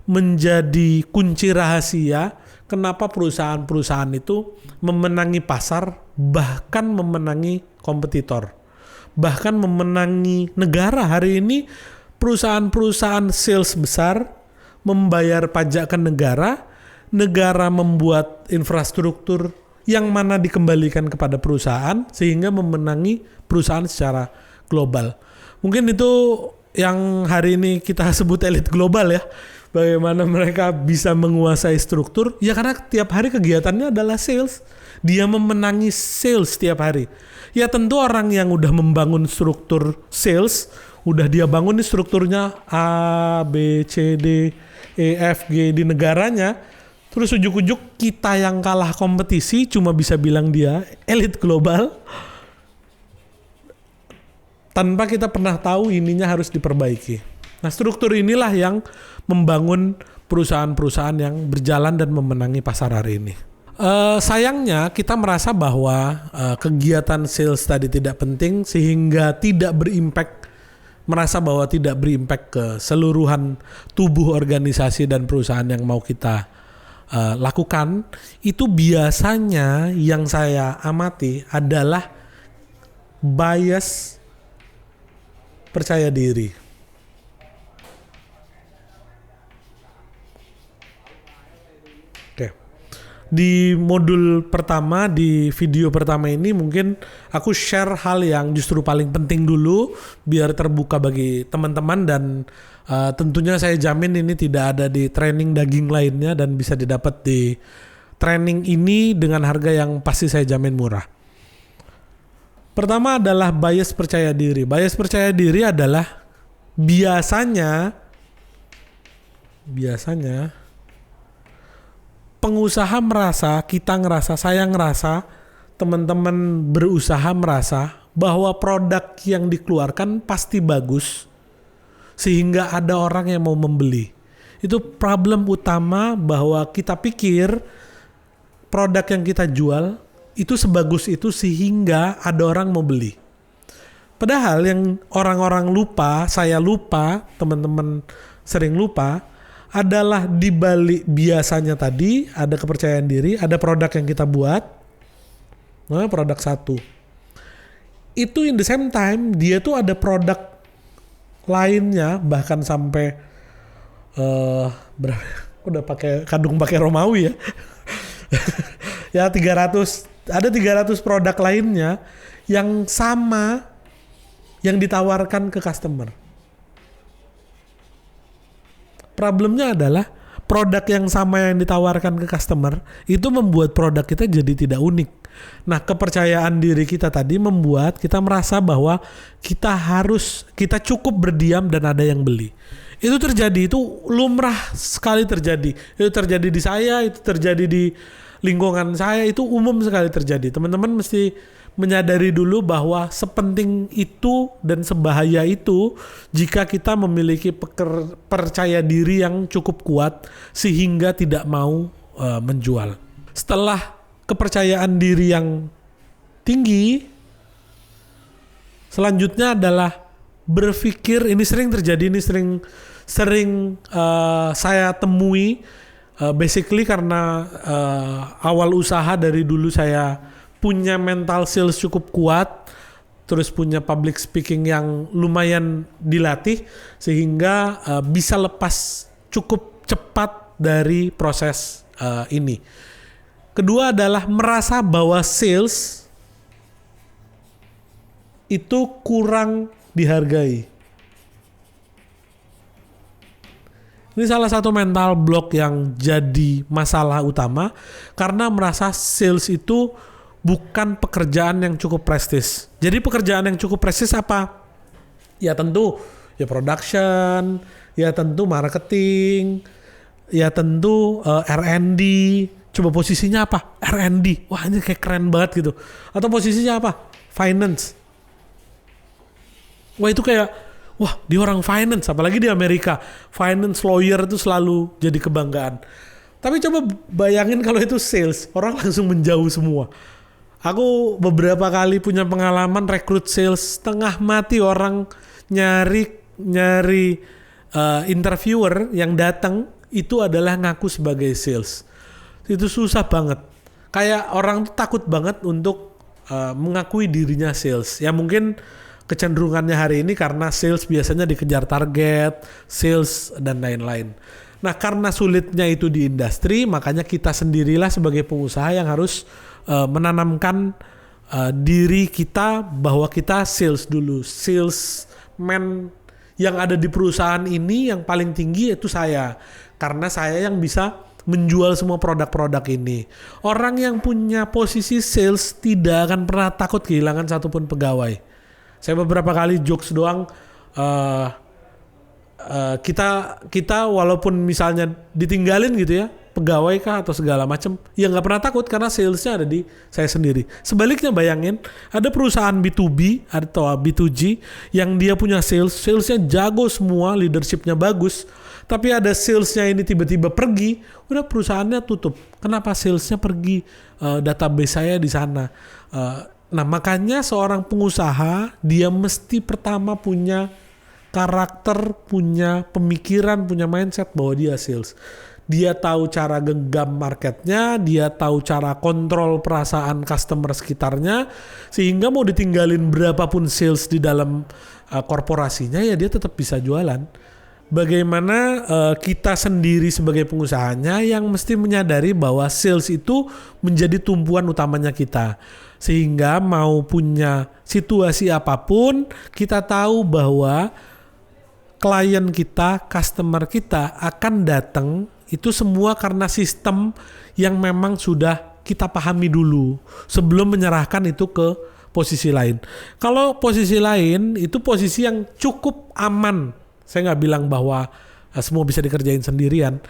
menjadi kunci rahasia kenapa perusahaan-perusahaan itu memenangi pasar, bahkan memenangi kompetitor, bahkan memenangi negara. Hari ini perusahaan-perusahaan sales besar membayar pajak ke negara, negara membuat infrastruktur yang mana dikembalikan kepada perusahaan sehingga memenangi perusahaan secara global. Mungkin itu yang hari ini kita sebut elit global ya. bagaimana mereka bisa menguasai struktur? Ya karena tiap hari kegiatannya adalah sales. Dia memenangi sales tiap hari. Ya tentu orang yang udah membangun struktur sales, udah dia bangun nih strukturnya A, B, C, D, E, F, G di negaranya, terus ujuk-ujuk kita yang kalah kompetisi cuma bisa bilang dia elit global, tanpa kita pernah tahu ininya harus diperbaiki. Nah, struktur inilah yang membangun perusahaan-perusahaan yang berjalan dan memenangi pasar hari ini. Sayangnya kita merasa bahwa kegiatan sales tadi tidak penting sehingga tidak berimpact, merasa bahwa tidak berimpact ke seluruhan tubuh organisasi dan perusahaan yang mau kita lakukan. Itu biasanya yang saya amati adalah bias percaya diri. Di modul pertama, di video pertama ini mungkin aku share hal yang justru paling penting dulu biar terbuka bagi teman-teman, dan tentunya saya jamin ini tidak ada di training daging lainnya dan bisa didapat di training ini dengan harga yang pasti saya jamin murah. Pertama adalah bias percaya diri. Bias percaya diri adalah biasanya pengusaha merasa, kita ngerasa, saya ngerasa, teman-teman berusaha merasa bahwa produk yang dikeluarkan pasti bagus sehingga ada orang yang mau membeli. Itu problem utama, bahwa kita pikir produk yang kita jual itu sebagus itu sehingga ada orang mau beli. Padahal yang orang-orang lupa, saya lupa, teman-teman sering lupa, adalah di balik biasanya tadi ada kepercayaan diri, ada produk yang kita buat, nah produk satu. Itu in the same time dia tuh ada produk lainnya, bahkan sampai berapa? Udah pakai kadung pakai Romawi ya. Ya 300, ada 300 produk lainnya yang sama yang ditawarkan ke customer. Problemnya adalah produk yang sama yang ditawarkan ke customer itu membuat produk kita jadi tidak unik. Nah, kepercayaan diri kita tadi membuat kita merasa bahwa kita cukup berdiam dan ada yang beli. Itu terjadi, itu lumrah sekali terjadi. Itu terjadi di saya, itu terjadi di lingkungan saya, itu umum sekali terjadi. Teman-teman mesti menyadari dulu bahwa sepenting itu dan sebahaya itu jika kita memiliki percaya diri yang cukup kuat sehingga tidak mau menjual. Setelah kepercayaan diri yang tinggi, selanjutnya adalah berpikir. Ini sering terjadi, ini sering saya temui basically karena awal usaha dari dulu saya punya mental sales cukup kuat, terus punya public speaking yang lumayan dilatih sehingga bisa lepas cukup cepat dari proses ini. Kedua adalah merasa bahwa sales itu kurang dihargai. Ini salah satu mental block yang jadi masalah utama karena merasa sales itu bukan pekerjaan yang cukup prestis. Jadi pekerjaan yang cukup prestis apa? Ya tentu ya production, ya tentu marketing, ya tentu R&D. Coba posisinya apa? R&D. Wah ini kayak keren banget gitu. Atau posisinya apa? Finance. Wah itu kayak, wah dia orang finance. Apalagi di Amerika, finance lawyer itu selalu jadi kebanggaan. Tapi coba bayangin kalau itu sales, orang langsung menjauh semua. Aku beberapa kali punya pengalaman rekrut sales, setengah mati orang nyari interviewer yang datang itu adalah ngaku sebagai sales. Itu susah banget. Kayak orang tuh takut banget untuk mengakui dirinya sales. Ya mungkin kecenderungannya hari ini karena sales biasanya dikejar target, sales dan lain-lain. Nah karena sulitnya itu di industri, makanya kita sendirilah sebagai pengusaha yang harus menanamkan diri kita bahwa kita sales dulu. Salesman yang ada di perusahaan ini yang paling tinggi itu saya. karena saya yang bisa menjual semua produk-produk ini. Orang yang punya posisi sales tidak akan pernah takut kehilangan satupun pegawai. Saya beberapa kali jokes doang, kita walaupun misalnya ditinggalin gitu ya, pegawai kah atau segala macam, ya nggak pernah takut karena salesnya ada di saya sendiri. Sebaliknya bayangin ada perusahaan B2B atau B2G yang dia punya salesnya jago semua, leadershipnya bagus, tapi ada salesnya ini tiba-tiba pergi, udah perusahaannya tutup. Kenapa salesnya pergi? Database saya di sana. Nah makanya seorang pengusaha dia mesti pertama punya karakter, punya pemikiran, punya mindset bahwa dia sales. Dia tahu cara genggam marketnya, dia tahu cara kontrol perasaan customer sekitarnya, sehingga mau ditinggalin berapapun sales di dalam korporasinya, ya dia tetap bisa jualan. Bagaimana kita sendiri sebagai pengusahanya yang mesti menyadari bahwa sales itu menjadi tumpuan utamanya kita. Sehingga mau punya situasi apapun, kita tahu bahwa klien kita, customer kita akan datang itu semua karena sistem yang memang sudah kita pahami dulu sebelum menyerahkan itu ke posisi lain. Kalau posisi lain itu posisi yang cukup aman. Saya nggak bilang bahwa semua bisa dikerjain sendirian,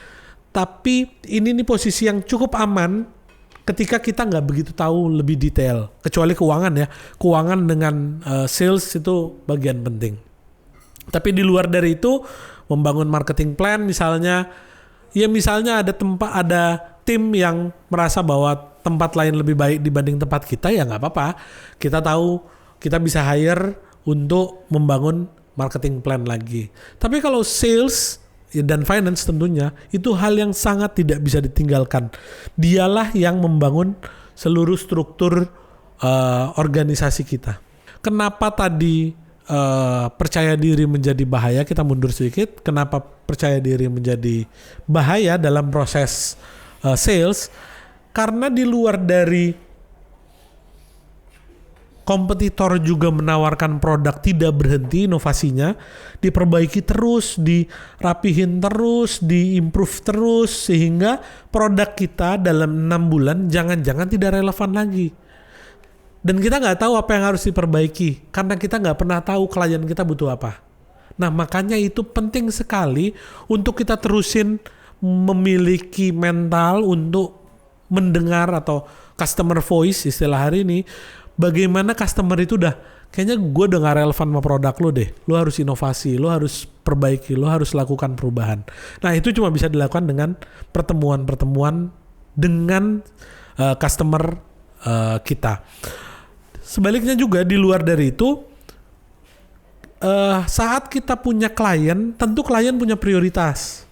tapi ini nih posisi yang cukup aman ketika kita nggak begitu tahu lebih detail. Kecuali keuangan ya, keuangan dengan sales itu bagian penting. Tapi di luar dari itu, membangun marketing plan misalnya, ya misalnya ada tim yang merasa bahwa tempat lain lebih baik dibanding tempat kita, ya nggak apa-apa. Kita tahu kita bisa hire untuk membangun marketing plan lagi. Tapi kalau sales dan finance tentunya itu hal yang sangat tidak bisa ditinggalkan. Dialah yang membangun seluruh struktur organisasi kita. Kenapa tadi percaya diri menjadi bahaya? Kita mundur sedikit. Kenapa percaya diri menjadi bahaya dalam proses sales? Karena di luar dari kompetitor juga menawarkan produk tidak berhenti inovasinya, diperbaiki terus, dirapihin terus, diimprove terus, sehingga produk kita dalam 6 bulan jangan-jangan tidak relevan lagi. Dan kita nggak tahu apa yang harus diperbaiki karena kita nggak pernah tahu klien kita butuh apa. Nah makanya itu penting sekali untuk kita terusin memiliki mental untuk mendengar atau customer voice istilah hari ini. Bagaimana customer itu kayaknya gue udah gak relevan sama produk lo deh. Lo harus inovasi, lo harus perbaiki, lo harus lakukan perubahan. Nah itu cuma bisa dilakukan dengan pertemuan-pertemuan dengan customer kita. Sebaliknya juga di luar dari itu, saat kita punya klien, tentu klien punya prioritas.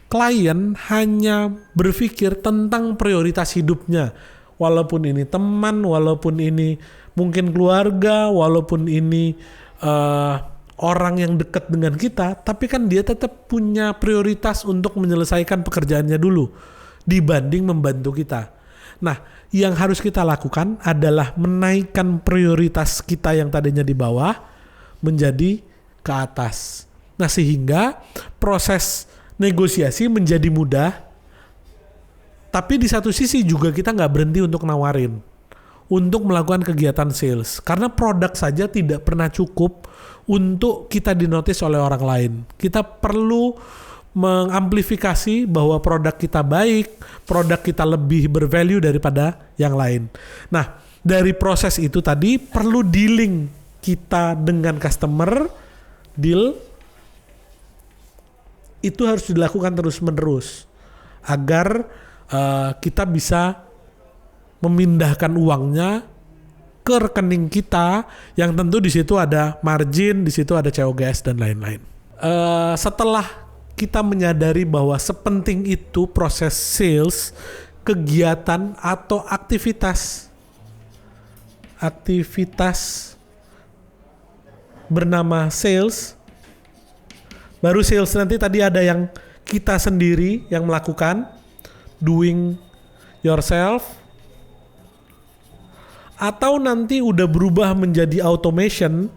Klien hanya berpikir tentang prioritas hidupnya. Walaupun ini teman, walaupun ini mungkin keluarga, walaupun ini orang yang dekat dengan kita, tapi kan dia tetap punya prioritas untuk menyelesaikan pekerjaannya dulu dibanding membantu kita. Nah, yang harus kita lakukan adalah menaikkan prioritas kita yang tadinya di bawah menjadi ke atas. Nah, sehingga proses negosiasi menjadi mudah, tapi di satu sisi juga kita nggak berhenti untuk nawarin, untuk melakukan kegiatan sales. Karena produk saja tidak pernah cukup untuk kita dinotis oleh orang lain. Kita perlu mengamplifikasi bahwa produk kita baik, produk kita lebih bervalue daripada yang lain. Nah, dari proses itu tadi perlu dealing kita dengan customer, deal itu harus dilakukan terus-menerus agar kita bisa memindahkan uangnya ke rekening kita yang tentu di situ ada margin, di situ ada COGS dan lain-lain. Setelah kita menyadari bahwa sepenting itu proses sales, kegiatan atau aktivitas bernama sales, baru sales nanti tadi ada yang kita sendiri yang melakukan, doing yourself, atau nanti udah berubah menjadi automation.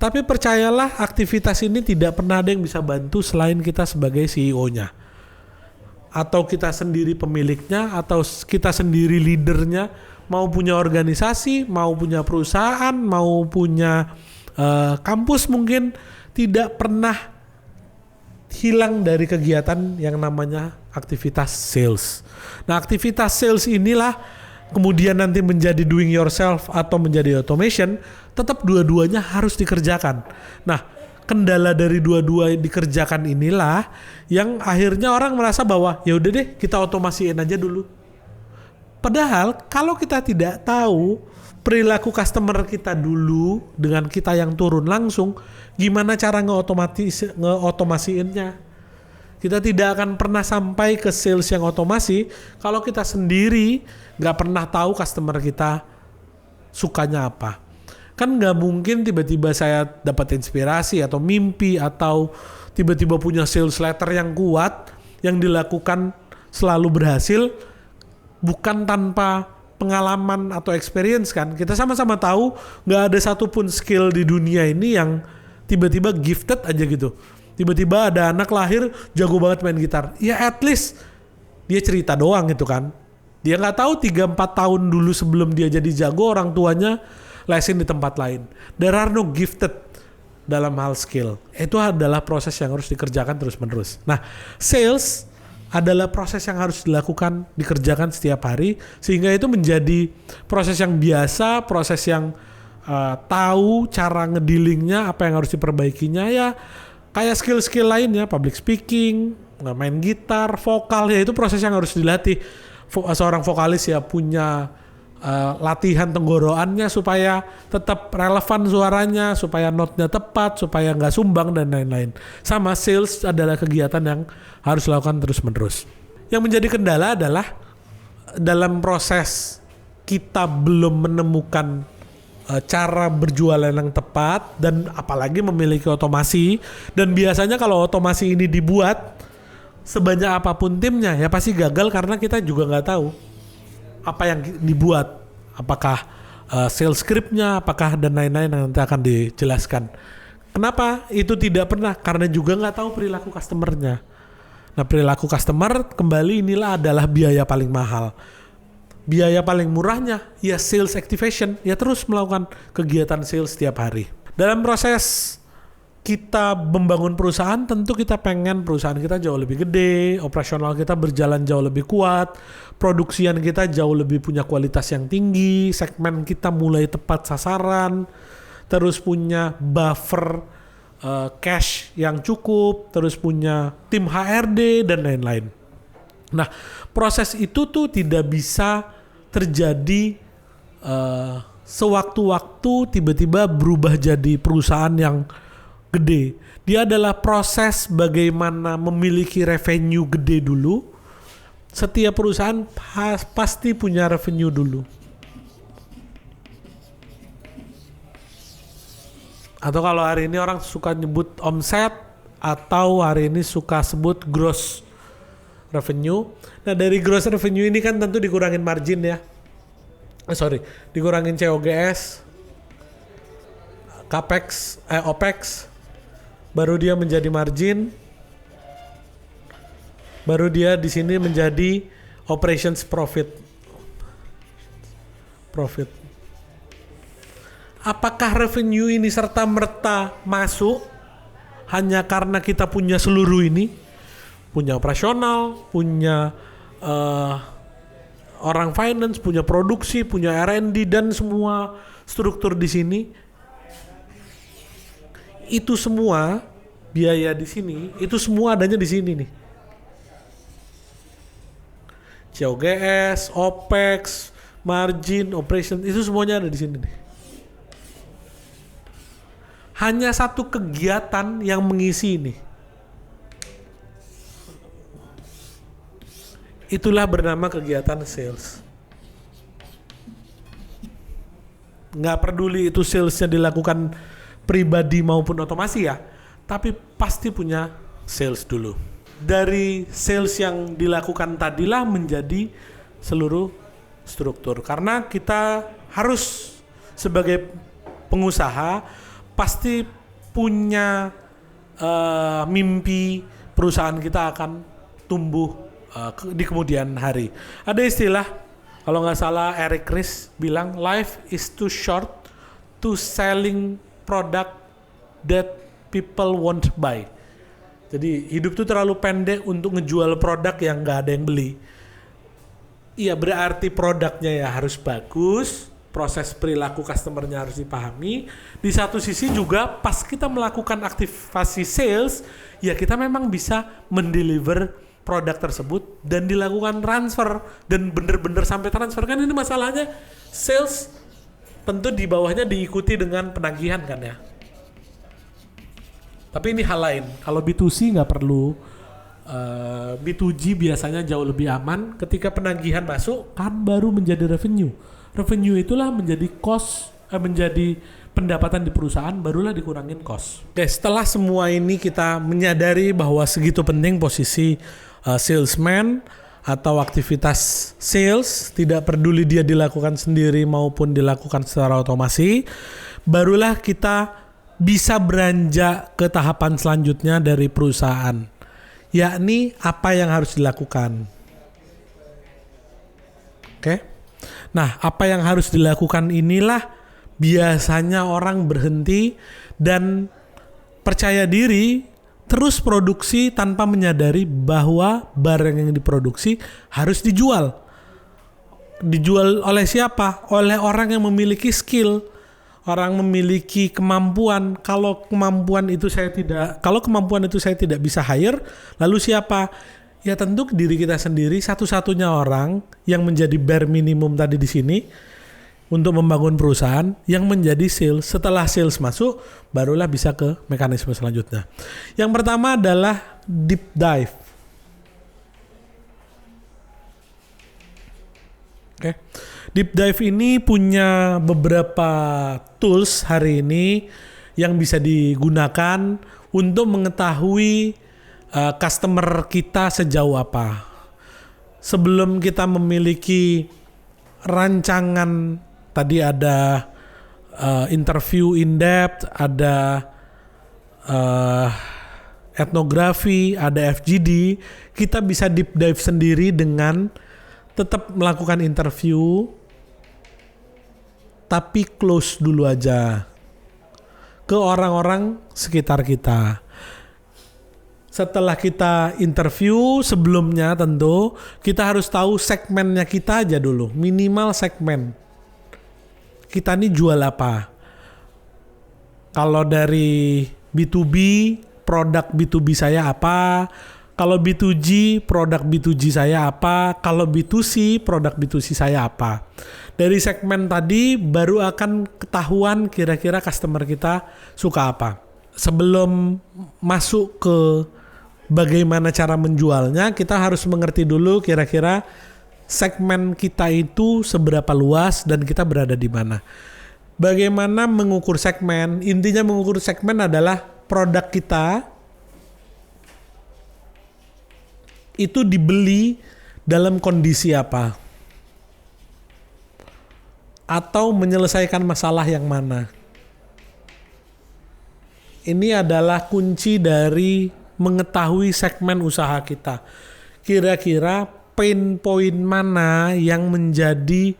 Tapi percayalah, aktivitas ini tidak pernah ada yang bisa bantu selain kita sebagai CEO-nya. Atau kita sendiri pemiliknya, atau kita sendiri leadernya, mau punya organisasi, mau punya perusahaan, mau punya kampus mungkin, tidak pernah hilang dari kegiatan yang namanya aktivitas sales. Nah, aktivitas sales inilah kemudian nanti menjadi doing yourself atau menjadi automation, tetap dua-duanya harus dikerjakan. Nah, kendala dari dua-dua dikerjakan inilah yang akhirnya orang merasa bahwa ya udah deh kita otomasiin aja dulu. Padahal kalau kita tidak tahu perilaku customer kita dulu dengan kita yang turun langsung, gimana cara ngeotomasiinnya? Kita tidak akan pernah sampai ke sales yang otomasi kalau kita sendiri nggak pernah tahu customer kita sukanya apa. Kan nggak mungkin tiba-tiba saya dapat inspirasi atau mimpi atau tiba-tiba punya sales letter yang kuat yang dilakukan selalu berhasil bukan tanpa pengalaman atau experience kan. Kita sama-sama tahu nggak ada satupun skill di dunia ini yang tiba-tiba gifted aja gitu. Tiba-tiba ada anak lahir jago banget main gitar. Ya at least dia cerita doang gitu kan. Dia nggak tahu 3-4 tahun dulu sebelum dia jadi jago orang tuanya lesin di tempat lain. There are no gifted dalam hal skill. Itu adalah proses yang harus dikerjakan terus-menerus. Nah, sales adalah proses yang harus dilakukan, dikerjakan setiap hari, sehingga itu menjadi proses yang biasa, proses yang tahu cara ngedilingnya, apa yang harus diperbaikinya, ya kayak skill-skill lainnya, public speaking, main gitar, vokal, ya itu proses yang harus dilatih. Seorang vokalis ya punya latihan tenggorokannya supaya tetap relevan suaranya, supaya notnya tepat, supaya nggak sumbang dan lain-lain. Sama sales adalah kegiatan yang harus dilakukan terus-menerus. Yang menjadi kendala adalah dalam proses kita belum menemukan cara berjualan yang tepat dan apalagi memiliki otomasi. Dan biasanya kalau otomasi ini dibuat sebanyak apapun timnya ya pasti gagal karena kita juga nggak tahu apa yang dibuat, apakah sales scriptnya, apakah dan lain-lain yang nanti akan dijelaskan. Kenapa itu tidak pernah? Karena juga nggak tahu perilaku customernya. Nah, perilaku customer kembali inilah adalah biaya paling mahal. Biaya paling murahnya ya sales activation, ya terus melakukan kegiatan sales setiap hari. Dalam proses kita membangun perusahaan, tentu kita pengen perusahaan kita jauh lebih gede, operasional kita berjalan jauh lebih kuat, produksian kita jauh lebih punya kualitas yang tinggi, segmen kita mulai tepat sasaran, terus punya buffer cash yang cukup, terus punya tim HRD dan lain-lain. Nah, proses itu tuh tidak bisa terjadi sewaktu-waktu tiba-tiba berubah jadi perusahaan yang gede. Dia adalah proses bagaimana memiliki revenue gede dulu. Setiap perusahaan pasti punya revenue dulu. Atau kalau hari ini orang suka nyebut omset, atau hari ini suka sebut gross revenue. Nah, dari gross revenue ini kan tentu dikurangin margin ya. Dikurangin COGS, Capex, OPEX, baru dia menjadi margin, baru dia di sini menjadi operations profit. Apakah revenue ini serta-merta masuk hanya karena kita punya seluruh ini? Punya operasional, punya orang finance, punya produksi, punya R&D dan semua struktur di sini. Itu semua biaya di sini, itu semua adanya di sini nih. COGS, OPEX, margin, operation, itu semuanya ada di sini nih. Hanya satu kegiatan yang mengisi ini. Itulah bernama kegiatan sales. Nggak peduli itu salesnya dilakukan pribadi maupun otomasi ya, tapi pasti punya sales dulu. Dari sales yang dilakukan tadilah menjadi seluruh struktur. Karena kita harus sebagai pengusaha pasti punya mimpi perusahaan kita akan tumbuh di kemudian hari. Ada istilah, kalau nggak salah Eric Ries bilang, life is too short to selling product that people won't buy. Jadi hidup tuh terlalu pendek untuk ngejual produk yang nggak ada yang beli. Iya, berarti produknya ya harus bagus, proses perilaku customernya harus dipahami. Di satu sisi juga pas kita melakukan aktivasi sales, ya kita memang bisa mendeliver produk tersebut dan dilakukan transfer dan bener-bener sampai transfer. Kan ini masalahnya sales tentu di bawahnya diikuti dengan penagihan kan ya. Tapi ini hal lain. Kalau B2C nggak perlu. B2G biasanya jauh lebih aman. Ketika penagihan masuk kan baru menjadi revenue. Revenue itulah menjadi cost, menjadi pendapatan di perusahaan, barulah dikurangin cost. Oke, setelah semua ini kita menyadari bahwa segitu penting posisi salesman atau aktivitas sales, tidak peduli dia dilakukan sendiri maupun dilakukan secara otomasi, barulah kita bisa beranjak ke tahapan selanjutnya dari perusahaan, yakni apa yang harus dilakukan. Oke. Nah, apa yang harus dilakukan inilah biasanya orang berhenti dan percaya diri terus produksi tanpa menyadari bahwa barang yang diproduksi harus dijual. Dijual oleh siapa? Oleh orang yang memiliki skill, orang memiliki kemampuan. Kalau kemampuan itu saya tidak bisa hire, lalu siapa? Ya tentu diri kita sendiri, satu-satunya orang yang menjadi bare minimum tadi di sini untuk membangun perusahaan yang menjadi sales. Setelah sales masuk, barulah bisa ke mekanisme selanjutnya. Yang pertama adalah deep dive. Oke. Deep dive ini punya beberapa tools hari ini yang bisa digunakan untuk mengetahui customer kita sejauh apa. Sebelum kita memiliki rancangan, tadi ada interview in depth, ada etnografi, ada FGD, kita bisa deep dive sendiri dengan tetap melakukan interview, tapi close dulu aja ke orang-orang sekitar kita. Setelah kita interview sebelumnya tentu kita harus tahu segmennya kita aja dulu, minimal segmen. Kita nih jual apa? Kalau dari B2B, produk B2B saya apa? Kalau B2G, produk B2G saya apa? Kalau B2C, produk B2C saya apa? Dari segmen tadi baru akan ketahuan kira-kira customer kita suka apa. Sebelum masuk ke bagaimana cara menjualnya, kita harus mengerti dulu kira-kira segmen kita itu seberapa luas dan kita berada di mana. Bagaimana mengukur segmen? Intinya mengukur segmen adalah produk kita itu dibeli dalam kondisi apa, atau menyelesaikan masalah yang mana. Ini adalah kunci dari mengetahui segmen usaha kita. Kira-kira pain point mana yang menjadi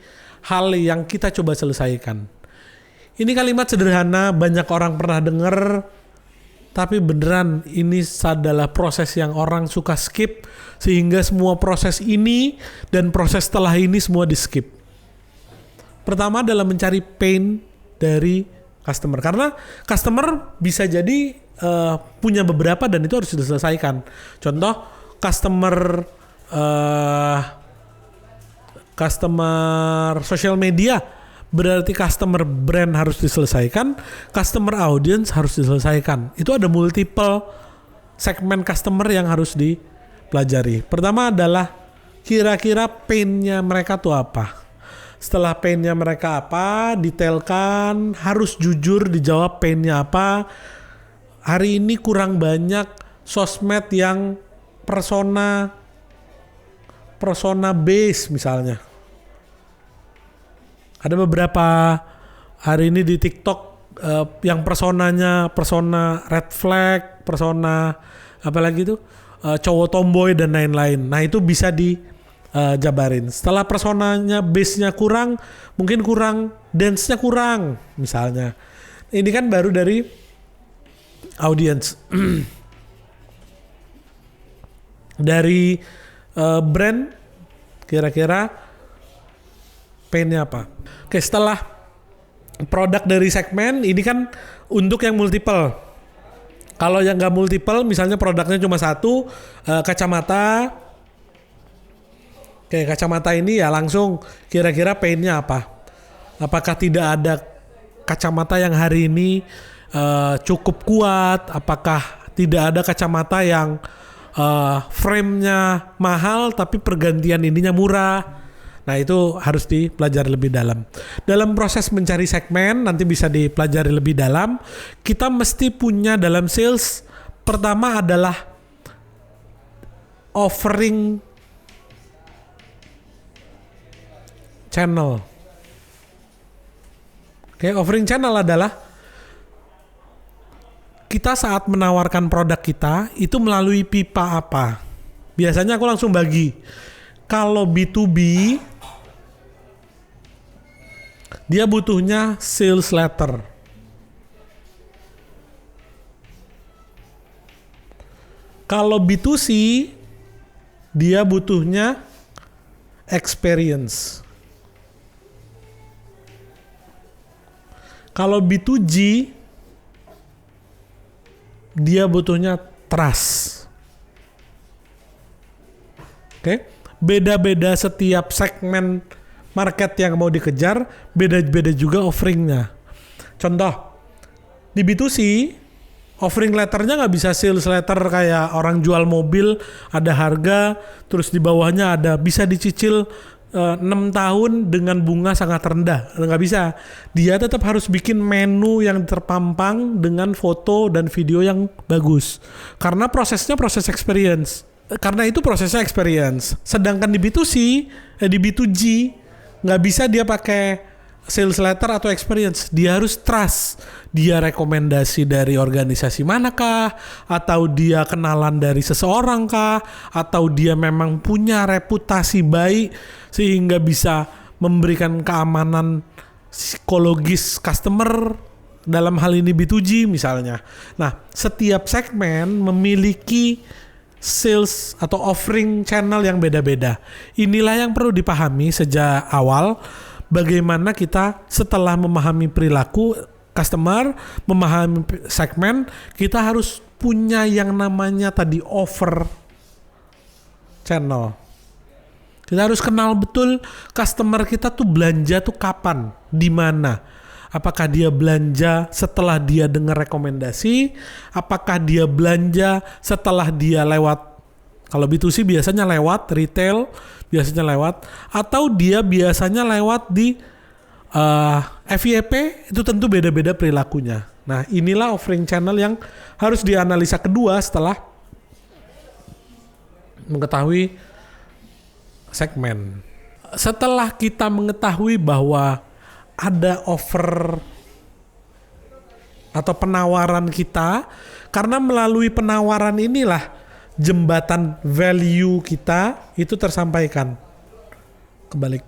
hal yang kita coba selesaikan. Ini kalimat sederhana, banyak orang pernah dengar, tapi beneran ini adalah proses yang orang suka skip, sehingga semua proses ini dan proses setelah ini semua di skip. Pertama adalah mencari pain dari customer, karena customer bisa jadi punya beberapa dan itu harus diselesaikan. Contoh customer social media, berarti customer brand harus diselesaikan, customer audience harus diselesaikan. Itu ada multiple segmen customer yang harus dipelajari. Pertama adalah kira-kira pain-nya mereka tuh apa. Setelah pain-nya mereka apa, detailkan, harus jujur dijawab pain-nya apa. Hari ini kurang banyak sosmed yang persona base misalnya. Ada beberapa hari ini di TikTok yang personanya persona red flag, persona apalagi itu cowok tomboy dan lain-lain. Nah itu bisa dijabarin. Setelah personanya base-nya kurang, mungkin kurang dance-nya kurang misalnya. Ini kan baru dari audience. Dari brand kira-kira pain-nya apa? Oke, setelah produk dari segmen ini kan untuk yang multiple. Kalau yang nggak multiple, misalnya produknya cuma satu, kacamata. Oke, kacamata ini ya langsung kira-kira pain-nya apa? Apakah tidak ada kacamata yang hari ini cukup kuat? Apakah tidak ada kacamata yang frame-nya mahal tapi pergantian ininya murah? Nah itu harus dipelajari lebih dalam. Dalam proses mencari segmen nanti bisa dipelajari lebih dalam. Kita mesti punya dalam sales, pertama adalah offering channel. Oke, offering channel adalah kita saat menawarkan produk kita itu melalui pipa apa. Biasanya aku langsung bagi. Kalau B2B dia butuhnya sales letter. Kalau B2C dia butuhnya experience. Kalau B2G dia butuhnya trust. Oke, beda-beda setiap segmen market yang mau dikejar, beda-beda juga offeringnya. Contoh, di B2C, offering letternya nggak bisa sales letter kayak orang jual mobil, ada harga, terus di bawahnya ada bisa dicicil 6 tahun dengan bunga sangat rendah. Nggak bisa. Dia tetap harus bikin menu yang terpampang dengan foto dan video yang bagus. Karena prosesnya proses experience. Karena itu prosesnya experience. Sedangkan di B2C, di B2G, nggak bisa dia pakai sales letter atau experience. Dia harus trust. Dia rekomendasi dari organisasi manakah, atau dia kenalan dari seseorang kah, atau dia memang punya reputasi baik sehingga bisa memberikan keamanan psikologis customer, dalam hal ini B2G misalnya. Nah, setiap segmen memiliki sales atau offering channel yang beda-beda. Inilah yang perlu dipahami sejak awal. Bagaimana kita setelah memahami perilaku customer, memahami segmen, kita harus punya yang namanya tadi offer channel. Kita harus kenal betul customer kita tuh belanja tuh kapan, di mana. Apakah dia belanja setelah dia dengar rekomendasi? Apakah dia belanja setelah dia lewat, kalau B2C biasanya lewat retail, biasanya lewat, atau dia biasanya lewat di FYP, itu tentu beda-beda perilakunya. Nah inilah offering channel yang harus dianalisa kedua setelah mengetahui segmen. Setelah kita mengetahui bahwa ada offer atau penawaran kita, karena melalui penawaran inilah jembatan value kita itu tersampaikan. Kebalik.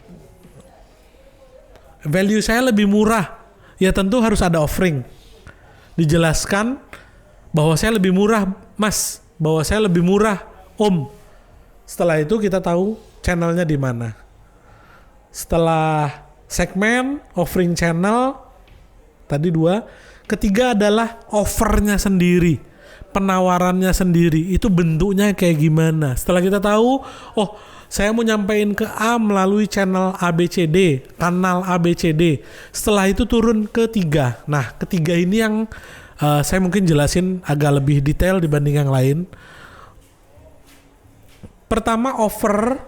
Value saya lebih murah. Ya tentu harus ada offering. Dijelaskan bahwa saya lebih murah, Mas. Bahwa saya lebih murah, Om. Setelah itu kita tahu channelnya di mana. Setelah segmen, offering channel, tadi 2. Ketiga adalah offernya sendiri, penawarannya sendiri. Itu bentuknya kayak gimana. Setelah kita tahu, oh saya mau nyampein ke A melalui channel ABCD, kanal ABCD. Setelah itu turun ke 3. Nah ketiga ini yang saya mungkin jelasin agak lebih detail dibanding yang lain. Pertama, offer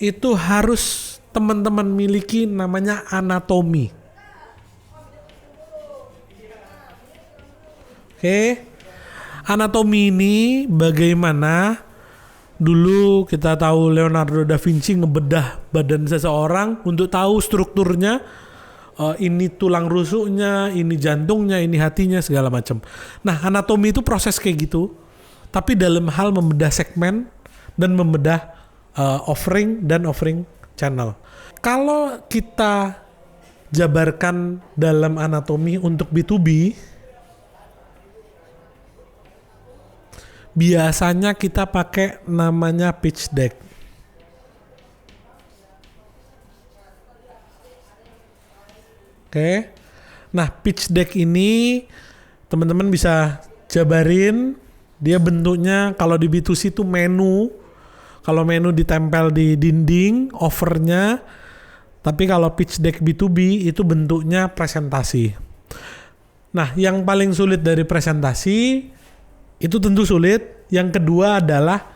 itu harus teman-teman miliki namanya anatomi. Oke. Anatomi ini bagaimana dulu kita tahu Leonardo da Vinci ngebedah badan seseorang untuk tahu strukturnya, ini tulang rusuknya, ini jantungnya, ini hatinya, segala macam. Nah, anatomi itu proses kayak gitu, tapi dalam hal membedah segmen dan membedah offering dan offering channel. Kalau kita jabarkan dalam anatomi untuk B2B, biasanya kita pakai namanya pitch deck. Oke. Nah, pitch deck ini teman-teman bisa jabarin. Dia bentuknya kalau di B2C itu menu. Kalau menu ditempel di dinding, offernya. Tapi kalau pitch deck B2B itu bentuknya presentasi. Nah, yang paling sulit dari presentasi itu tentu sulit. Yang kedua adalah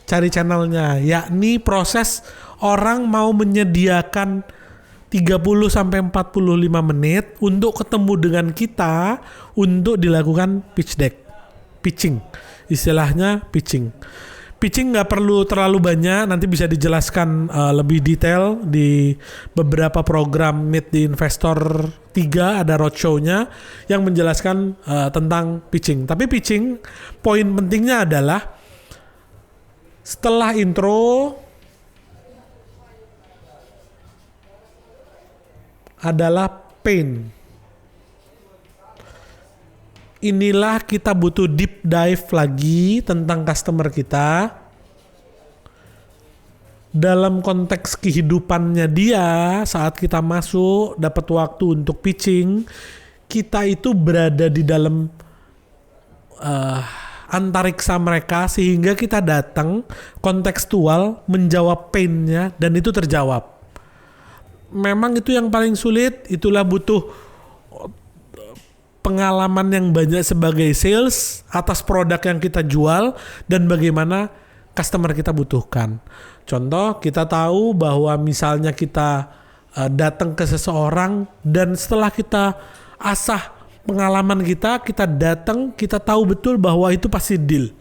cari channelnya, yakni proses orang mau menyediakan 30-45 menit untuk ketemu dengan kita untuk dilakukan pitch deck. Pitching. Istilahnya pitching. Pitching nggak perlu terlalu banyak, nanti bisa dijelaskan lebih detail di beberapa program Meet the Investor 3, ada roadshow-nya yang menjelaskan tentang pitching. Tapi pitching, poin pentingnya adalah setelah intro adalah pain. Inilah kita butuh deep dive lagi tentang customer kita. Dalam konteks kehidupannya dia, saat kita masuk, dapat waktu untuk pitching, kita itu berada di dalam antariksa mereka sehingga kita datang kontekstual menjawab pain-nya dan itu terjawab. Memang itu yang paling sulit, itulah butuh pengalaman yang banyak sebagai sales atas produk yang kita jual dan bagaimana customer kita butuhkan. Contoh, kita tahu bahwa misalnya kita datang ke seseorang dan setelah kita asah pengalaman kita datang, kita tahu betul bahwa itu pasti deal.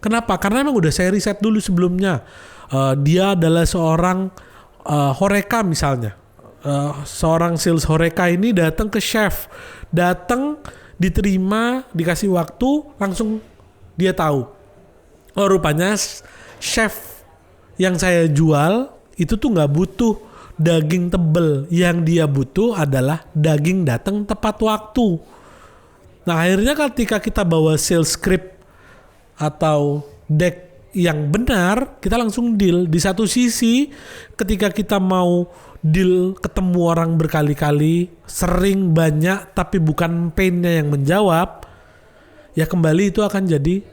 Kenapa? Karena emang udah saya riset dulu sebelumnya. Dia adalah seorang Horeca misalnya. Seorang sales Horeca ini datang ke chef, datang diterima, dikasih waktu, langsung dia tahu. Oh, rupanya chef yang saya jual itu tuh nggak butuh daging tebel, yang dia butuh adalah daging datang tepat waktu. Nah, akhirnya ketika kita bawa sales script atau deck yang benar, kita langsung deal. Di satu sisi, ketika kita mau deal ketemu orang berkali-kali, sering, banyak, tapi bukan pain-nya yang menjawab, ya kembali itu akan jadi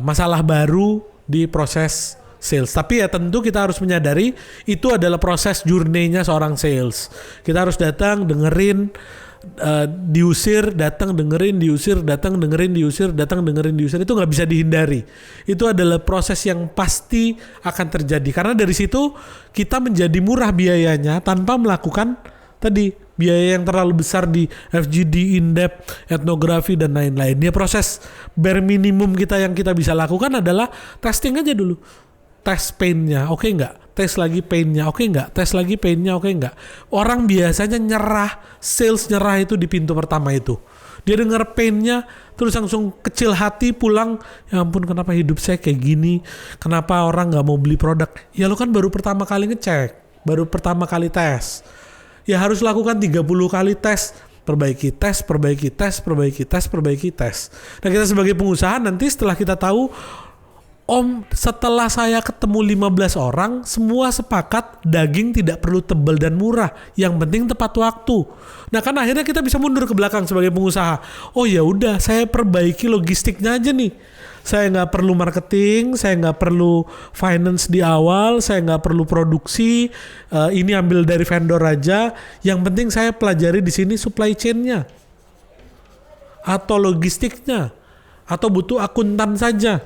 masalah baru di proses sales. Tapi ya tentu kita harus menyadari itu adalah proses journey-nya seorang sales. Kita harus datang, dengerin, diusir, datang, dengerin, diusir, datang, dengerin, diusir, datang, dengerin, diusir. Itu nggak bisa dihindari. Itu adalah proses yang pasti akan terjadi. Karena dari situ kita menjadi murah biayanya tanpa melakukan tadi biaya yang terlalu besar di FGD, in-depth, etnografi, dan lain-lain. Ya, proses bare minimum kita yang kita bisa lakukan adalah testing aja dulu. Tes pain-nya, oke nggak? Tes lagi pain-nya, oke nggak? Tes lagi pain-nya, oke nggak? Orang biasanya nyerah, sales nyerah itu di pintu pertama itu. Dia denger pain-nya, terus langsung kecil hati pulang. Ya ampun, kenapa hidup saya kayak gini? Kenapa orang nggak mau beli produk? Ya lo kan baru pertama kali ngecek, baru pertama kali tes. Ya harus lakukan 30 kali tes. Perbaiki tes, perbaiki tes, perbaiki tes, perbaiki tes. Nah, kita sebagai pengusaha nanti setelah kita tahu, Om, setelah saya ketemu 15 orang, semua sepakat daging tidak perlu tebal dan murah. Yang penting tepat waktu. Nah, kan akhirnya kita bisa mundur ke belakang sebagai pengusaha. Oh ya udah, saya perbaiki logistiknya aja nih. Saya nggak perlu marketing, saya nggak perlu finance di awal, saya nggak perlu produksi. Ini ambil dari vendor aja. Yang penting saya pelajari di sini supply chain-nya, atau logistiknya, atau butuh akuntan saja.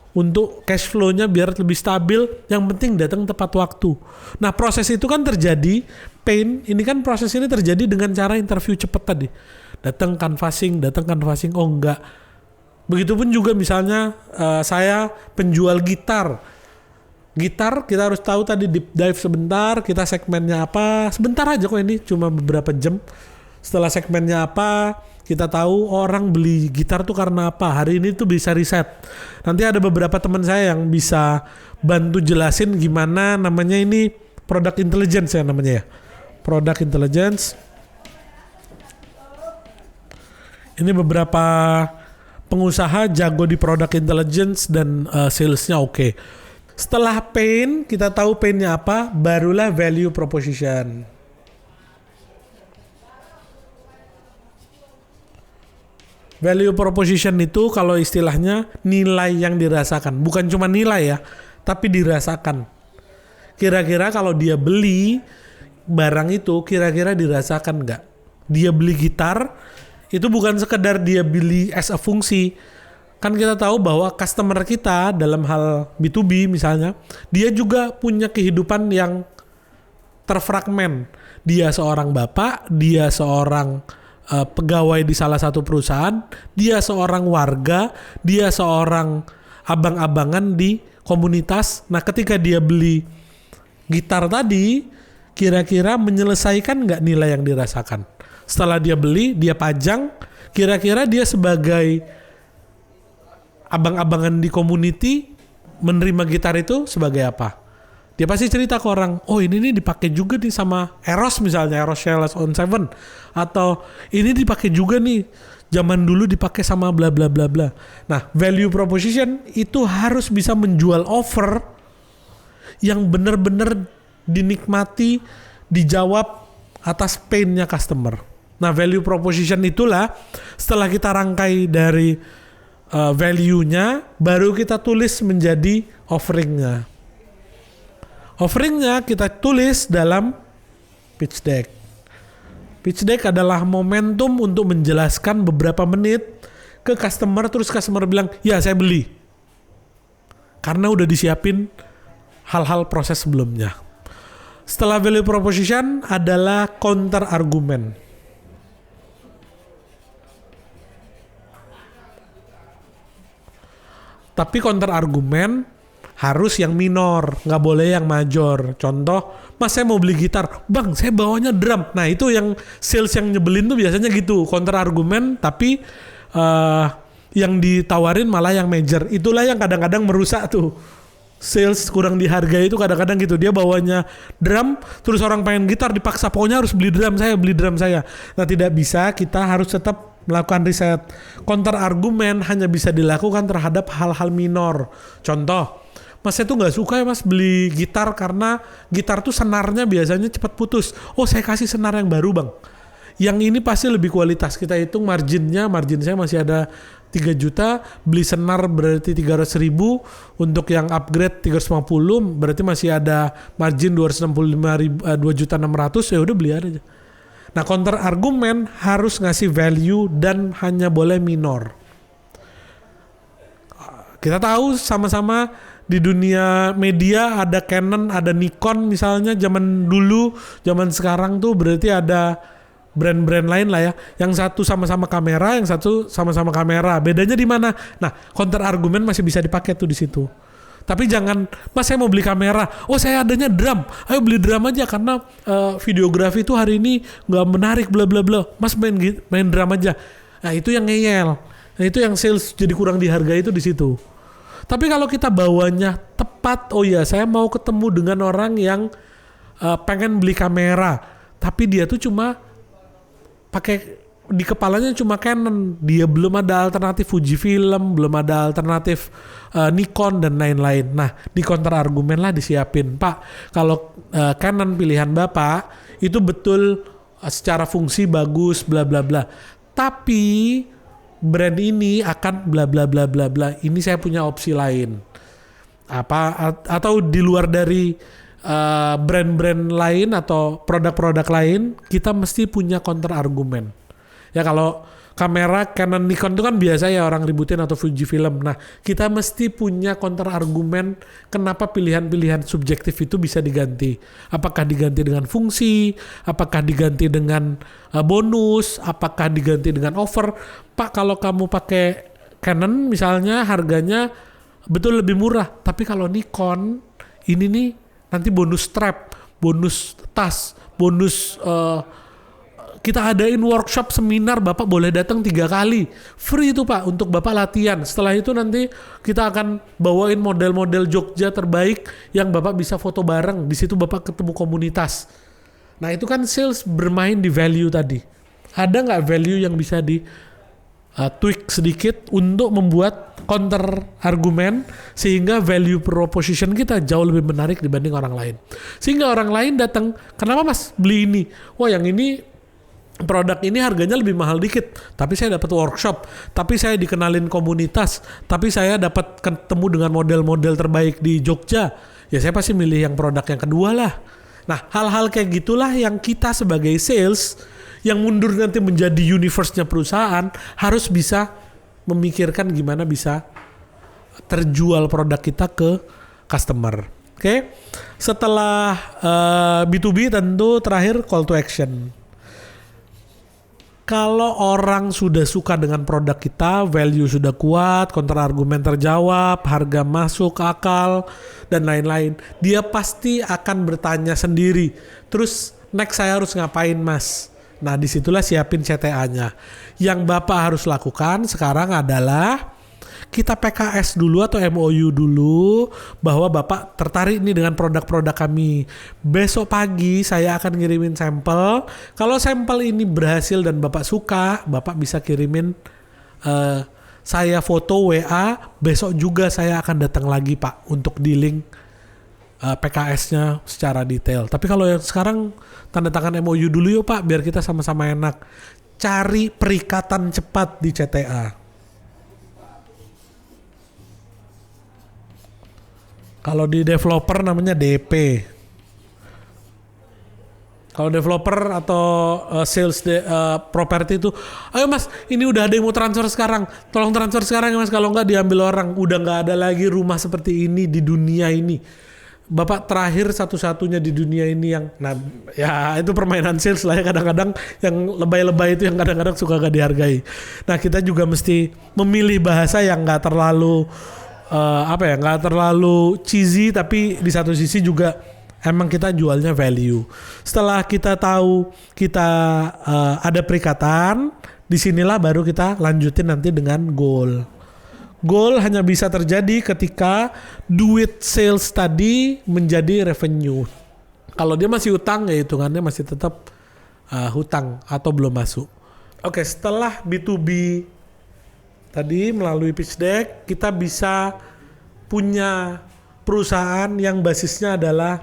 Untuk cash flow-nya biar lebih stabil, yang penting datang tepat waktu. Nah, proses itu kan terjadi, pain, ini kan proses ini terjadi dengan cara interview cepat tadi. Datang canvassing, oh enggak. Begitupun juga misalnya saya penjual gitar. Gitar kita harus tahu tadi deep dive sebentar, kita segmennya apa, sebentar aja kok ini cuma beberapa jam. Setelah segmennya apa, kita tahu orang beli gitar tuh karena apa. Hari ini tuh bisa riset. Nanti ada beberapa teman saya yang bisa bantu jelasin gimana namanya ini product intelligence ya namanya ya. Product intelligence. Ini beberapa pengusaha jago di product intelligence dan salesnya oke. Setelah pain, kita tahu painnya apa, barulah value proposition. Value proposition itu kalau istilahnya nilai yang dirasakan. Bukan cuma nilai ya, tapi dirasakan. Kira-kira kalau dia beli barang itu, kira-kira dirasakan nggak? Dia beli gitar, itu bukan sekedar dia beli as a fungsi. Kan kita tahu bahwa customer kita dalam hal B2B misalnya, dia juga punya kehidupan yang terfragmen. Dia seorang bapak, dia seorang pegawai di salah satu perusahaan, dia seorang warga, dia seorang abang-abangan di komunitas. Nah ketika dia beli gitar tadi, kira-kira menyelesaikan nggak nilai yang dirasakan? Setelah dia beli, dia pajang, kira-kira dia sebagai abang-abangan di community menerima gitar itu sebagai apa? Dia pasti cerita ke orang, oh ini nih dipakai juga nih sama Eros misalnya, Eros Shellas on Seven, atau ini dipakai juga nih zaman dulu dipakai sama bla bla bla bla. Nah, value proposition itu harus bisa menjual offer yang benar-benar dinikmati, dijawab atas pain-nya customer. Nah, value proposition itulah setelah kita rangkai dari value-nya, baru kita tulis menjadi offering-nya. Offering-nya kita tulis dalam pitch deck. Pitch deck adalah momentum untuk menjelaskan beberapa menit ke customer, terus customer bilang, ya saya beli. Karena udah disiapin hal-hal proses sebelumnya. Setelah value proposition adalah counter argument. Tapi counter argumen harus yang minor, nggak boleh yang major. Contoh, mas saya mau beli gitar, bang saya bawanya drum. Nah itu yang sales yang nyebelin tuh biasanya gitu, counter argumen tapi yang ditawarin malah yang major. Itulah yang kadang-kadang merusak tuh. Sales kurang dihargai itu kadang-kadang gitu. Dia bawanya drum, terus orang pengen gitar dipaksa, pokoknya harus beli drum saya. Nah tidak bisa, kita harus tetap melakukan riset. Counter argumen hanya bisa dilakukan terhadap hal-hal minor. Contoh, mas saya tuh nggak suka ya mas beli gitar karena gitar tuh senarnya biasanya cepat putus. Oh saya kasih senar yang baru bang. Yang ini pasti lebih kualitas. Kita hitung margin saya masih ada 3 juta, beli senar berarti 300.000, untuk yang upgrade 350 berarti masih ada margin 265.000, 2.600.000, ya udah beli aja. Nah counter argumen harus ngasih value dan hanya boleh minor. Kita tahu sama-sama di dunia media ada Canon, ada Nikon misalnya zaman dulu, zaman sekarang tuh berarti ada brand-brand lain lah ya. Yang satu sama-sama kamera, yang satu sama-sama kamera. Bedanya di mana? Nah, counter argumen masih bisa dipakai tuh di situ. Tapi jangan, mas saya mau beli kamera, oh saya adanya drum, ayo beli drum aja karena videografi itu hari ini nggak menarik bla bla bla, mas main drum aja. Nah itu yang ngeyel, nah itu yang sales jadi kurang dihargai itu di situ. Tapi kalau kita bawanya tepat, oh ya saya mau ketemu dengan orang yang pengen beli kamera, tapi dia tuh cuma pakai di kepalanya cuma Canon, dia belum ada alternatif Fujifilm, belum ada alternatif Nikon dan lain-lain. Nah di counter argumen lah disiapin, Pak kalau Canon pilihan Bapak itu betul secara fungsi bagus bla bla bla, tapi brand ini akan bla bla bla bla bla, ini saya punya opsi lain apa, atau di luar dari brand-brand lain atau produk-produk lain, kita mesti punya counter argumen. Ya kalau kamera Canon Nikon itu kan biasa ya orang ributin, atau Fujifilm. Nah kita mesti punya counter argumen kenapa pilihan-pilihan subjektif itu bisa diganti. Apakah diganti dengan fungsi, apakah diganti dengan bonus, apakah diganti dengan offer. Pak kalau kamu pakai Canon misalnya harganya betul lebih murah, tapi kalau Nikon ini nih nanti bonus strap, bonus tas, bonus kita adain workshop seminar, Bapak boleh datang 3 kali. Free itu Pak untuk Bapak latihan. Setelah itu nanti kita akan bawain model-model Jogja terbaik yang Bapak bisa foto bareng. Di situ Bapak ketemu komunitas. Nah itu kan sales bermain di value tadi. Ada nggak value yang bisa di tweak sedikit untuk membuat counter argumen sehingga value proposition kita jauh lebih menarik dibanding orang lain. Sehingga orang lain datang, kenapa Mas beli ini? Wah yang ini produk ini harganya lebih mahal dikit, tapi saya dapat workshop, tapi saya dikenalin komunitas, tapi saya dapat ketemu dengan model-model terbaik di Jogja. Ya saya pasti milih yang produk yang kedua lah. Nah hal-hal kayak gitulah yang kita sebagai sales yang mundur nanti menjadi universe-nya perusahaan harus bisa memikirkan gimana bisa terjual produk kita ke customer. Oke? Setelah B2B tentu terakhir call to action. Kalau orang sudah suka dengan produk kita, value sudah kuat, counter argumen terjawab, harga masuk akal, dan lain-lain, dia pasti akan bertanya sendiri, terus next saya harus ngapain Mas? Nah disitulah siapin CTA-nya. Yang Bapak harus lakukan sekarang adalah kita PKS dulu atau MOU dulu bahwa Bapak tertarik nih dengan produk-produk kami. Besok pagi saya akan ngirimin sampel. Kalau sampel ini berhasil dan Bapak suka, Bapak bisa kirimin saya foto WA. Besok juga saya akan datang lagi Pak untuk dealing PKS-nya secara detail. Tapi kalau yang sekarang tanda tangan MOU dulu yuk Pak, biar kita sama-sama enak. Cari perikatan cepat di CTA. Kalau di developer namanya DP. Kalau developer atau sales property itu, ayo Mas, ini udah ada yang mau transfer sekarang. Tolong transfer sekarang ya Mas, kalau nggak diambil orang. Udah nggak ada lagi rumah seperti ini di dunia ini. Bapak terakhir satu-satunya di dunia ini yang, nah ya itu permainan sales lah ya, kadang-kadang yang lebay-lebay itu yang kadang-kadang suka gak dihargai. Nah kita juga mesti memilih bahasa yang nggak terlalu nggak terlalu cheesy, tapi di satu sisi juga emang kita jualnya value. Setelah kita tahu kita ada perikatan, disinilah baru kita lanjutin nanti dengan goal. Goal hanya bisa terjadi ketika duit sales tadi menjadi revenue. Kalau dia masih hutang ya hitungannya masih tetap hutang atau belum masuk. Oke, setelah B2B tadi melalui pitch deck kita bisa punya perusahaan yang basisnya adalah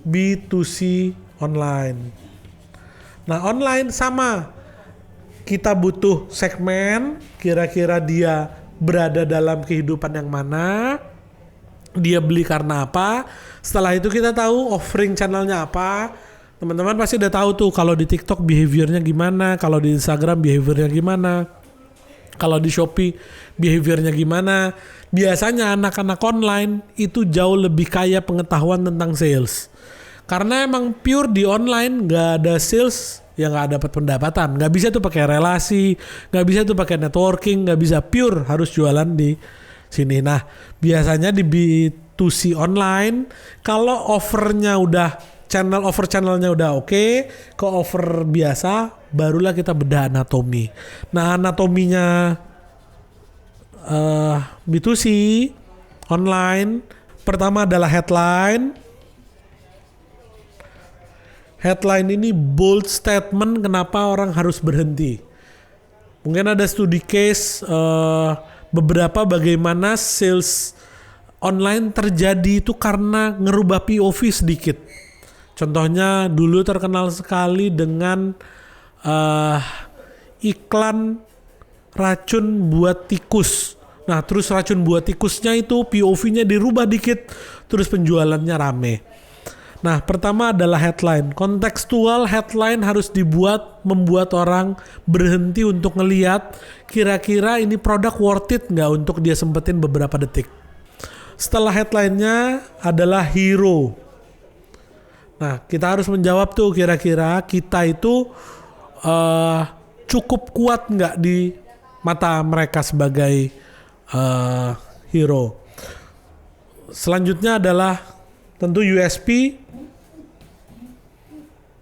B2C online. Nah online sama, kita butuh segmen, kira-kira dia berada dalam kehidupan yang mana, dia beli karena apa. Setelah itu kita tahu offering channelnya apa. Teman-teman pasti udah tahu tuh kalau di TikTok behaviornya gimana, kalau di Instagram behaviornya gimana, kalau di Shopee behaviornya gimana. Biasanya anak-anak online itu jauh lebih kaya pengetahuan tentang sales. Karena emang pure di online gak ada sales ya gak dapat pendapatan. Gak bisa tuh pakai relasi, gak bisa tuh pakai networking, gak bisa, pure harus jualan di sini. Nah biasanya di B2C online kalau offernya udah channelnya udah oke, ke offer biasa barulah kita bedah anatomi. Nah anatominya B2C online pertama adalah headline. Headline ini bold statement kenapa orang harus berhenti. Mungkin ada studi case beberapa bagaimana sales online terjadi itu karena ngerubah POV sedikit. Contohnya dulu terkenal sekali dengan iklan racun buat tikus. Nah terus racun buat tikusnya itu POV-nya dirubah dikit, terus penjualannya rame. Nah pertama adalah headline. Kontekstual headline harus dibuat membuat orang berhenti untuk ngelihat kira-kira ini produk worth it nggak untuk dia sempetin beberapa detik. Setelah headline-nya adalah hero. Nah kita harus menjawab tuh kira-kira kita itu cukup kuat nggak di mata mereka sebagai hero. Selanjutnya adalah tentu USP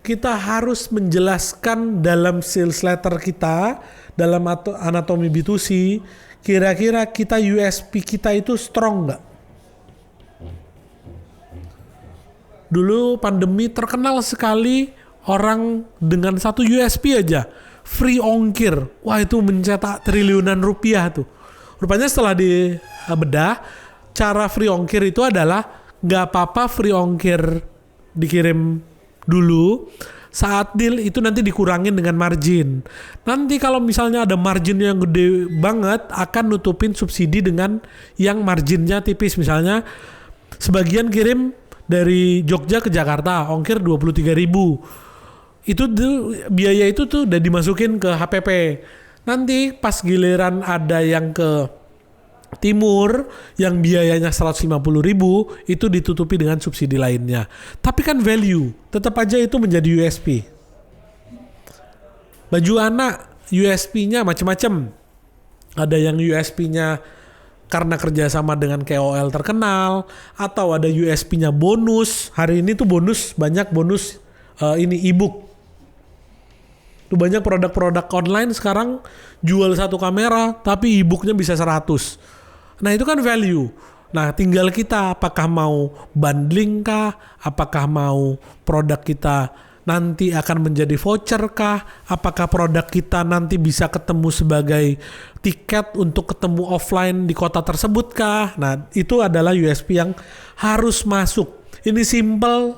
kita harus menjelaskan dalam sales letter kita, dalam anatomi B2C, kira-kira kita USP kita itu strong nggak? Dulu pandemi terkenal sekali orang dengan satu USP aja, free ongkir. Wah, itu mencetak triliunan rupiah tuh. Rupanya setelah dibedah, cara free ongkir itu adalah nggak apa-apa free ongkir dikirim dulu, saat deal itu nanti dikurangin dengan margin. Nanti kalau misalnya ada margin yang gede banget, akan nutupin subsidi dengan yang marginnya tipis. Misalnya sebagian kirim dari Jogja ke Jakarta, ongkir 23.000. Itu tuh, biaya itu tuh udah dimasukin ke HPP. Nanti pas giliran ada yang ke Timur yang biayanya 150.000 itu ditutupi dengan subsidi lainnya. Tapi kan value, tetap aja itu menjadi USP. Baju anak USP-nya macam-macam. Ada yang USP-nya karena kerjasama dengan KOL terkenal, atau ada USP-nya bonus. Hari ini tuh bonus, banyak bonus ini e-book. Tuh banyak produk-produk online sekarang jual satu kamera tapi e-booknya bisa 100. Nah itu kan value. Nah tinggal kita apakah mau bundling kah, apakah mau produk kita nanti akan menjadi voucher kah, apakah produk kita nanti bisa ketemu sebagai tiket untuk ketemu offline di kota tersebut kah. Nah itu adalah USP yang harus masuk. Ini simple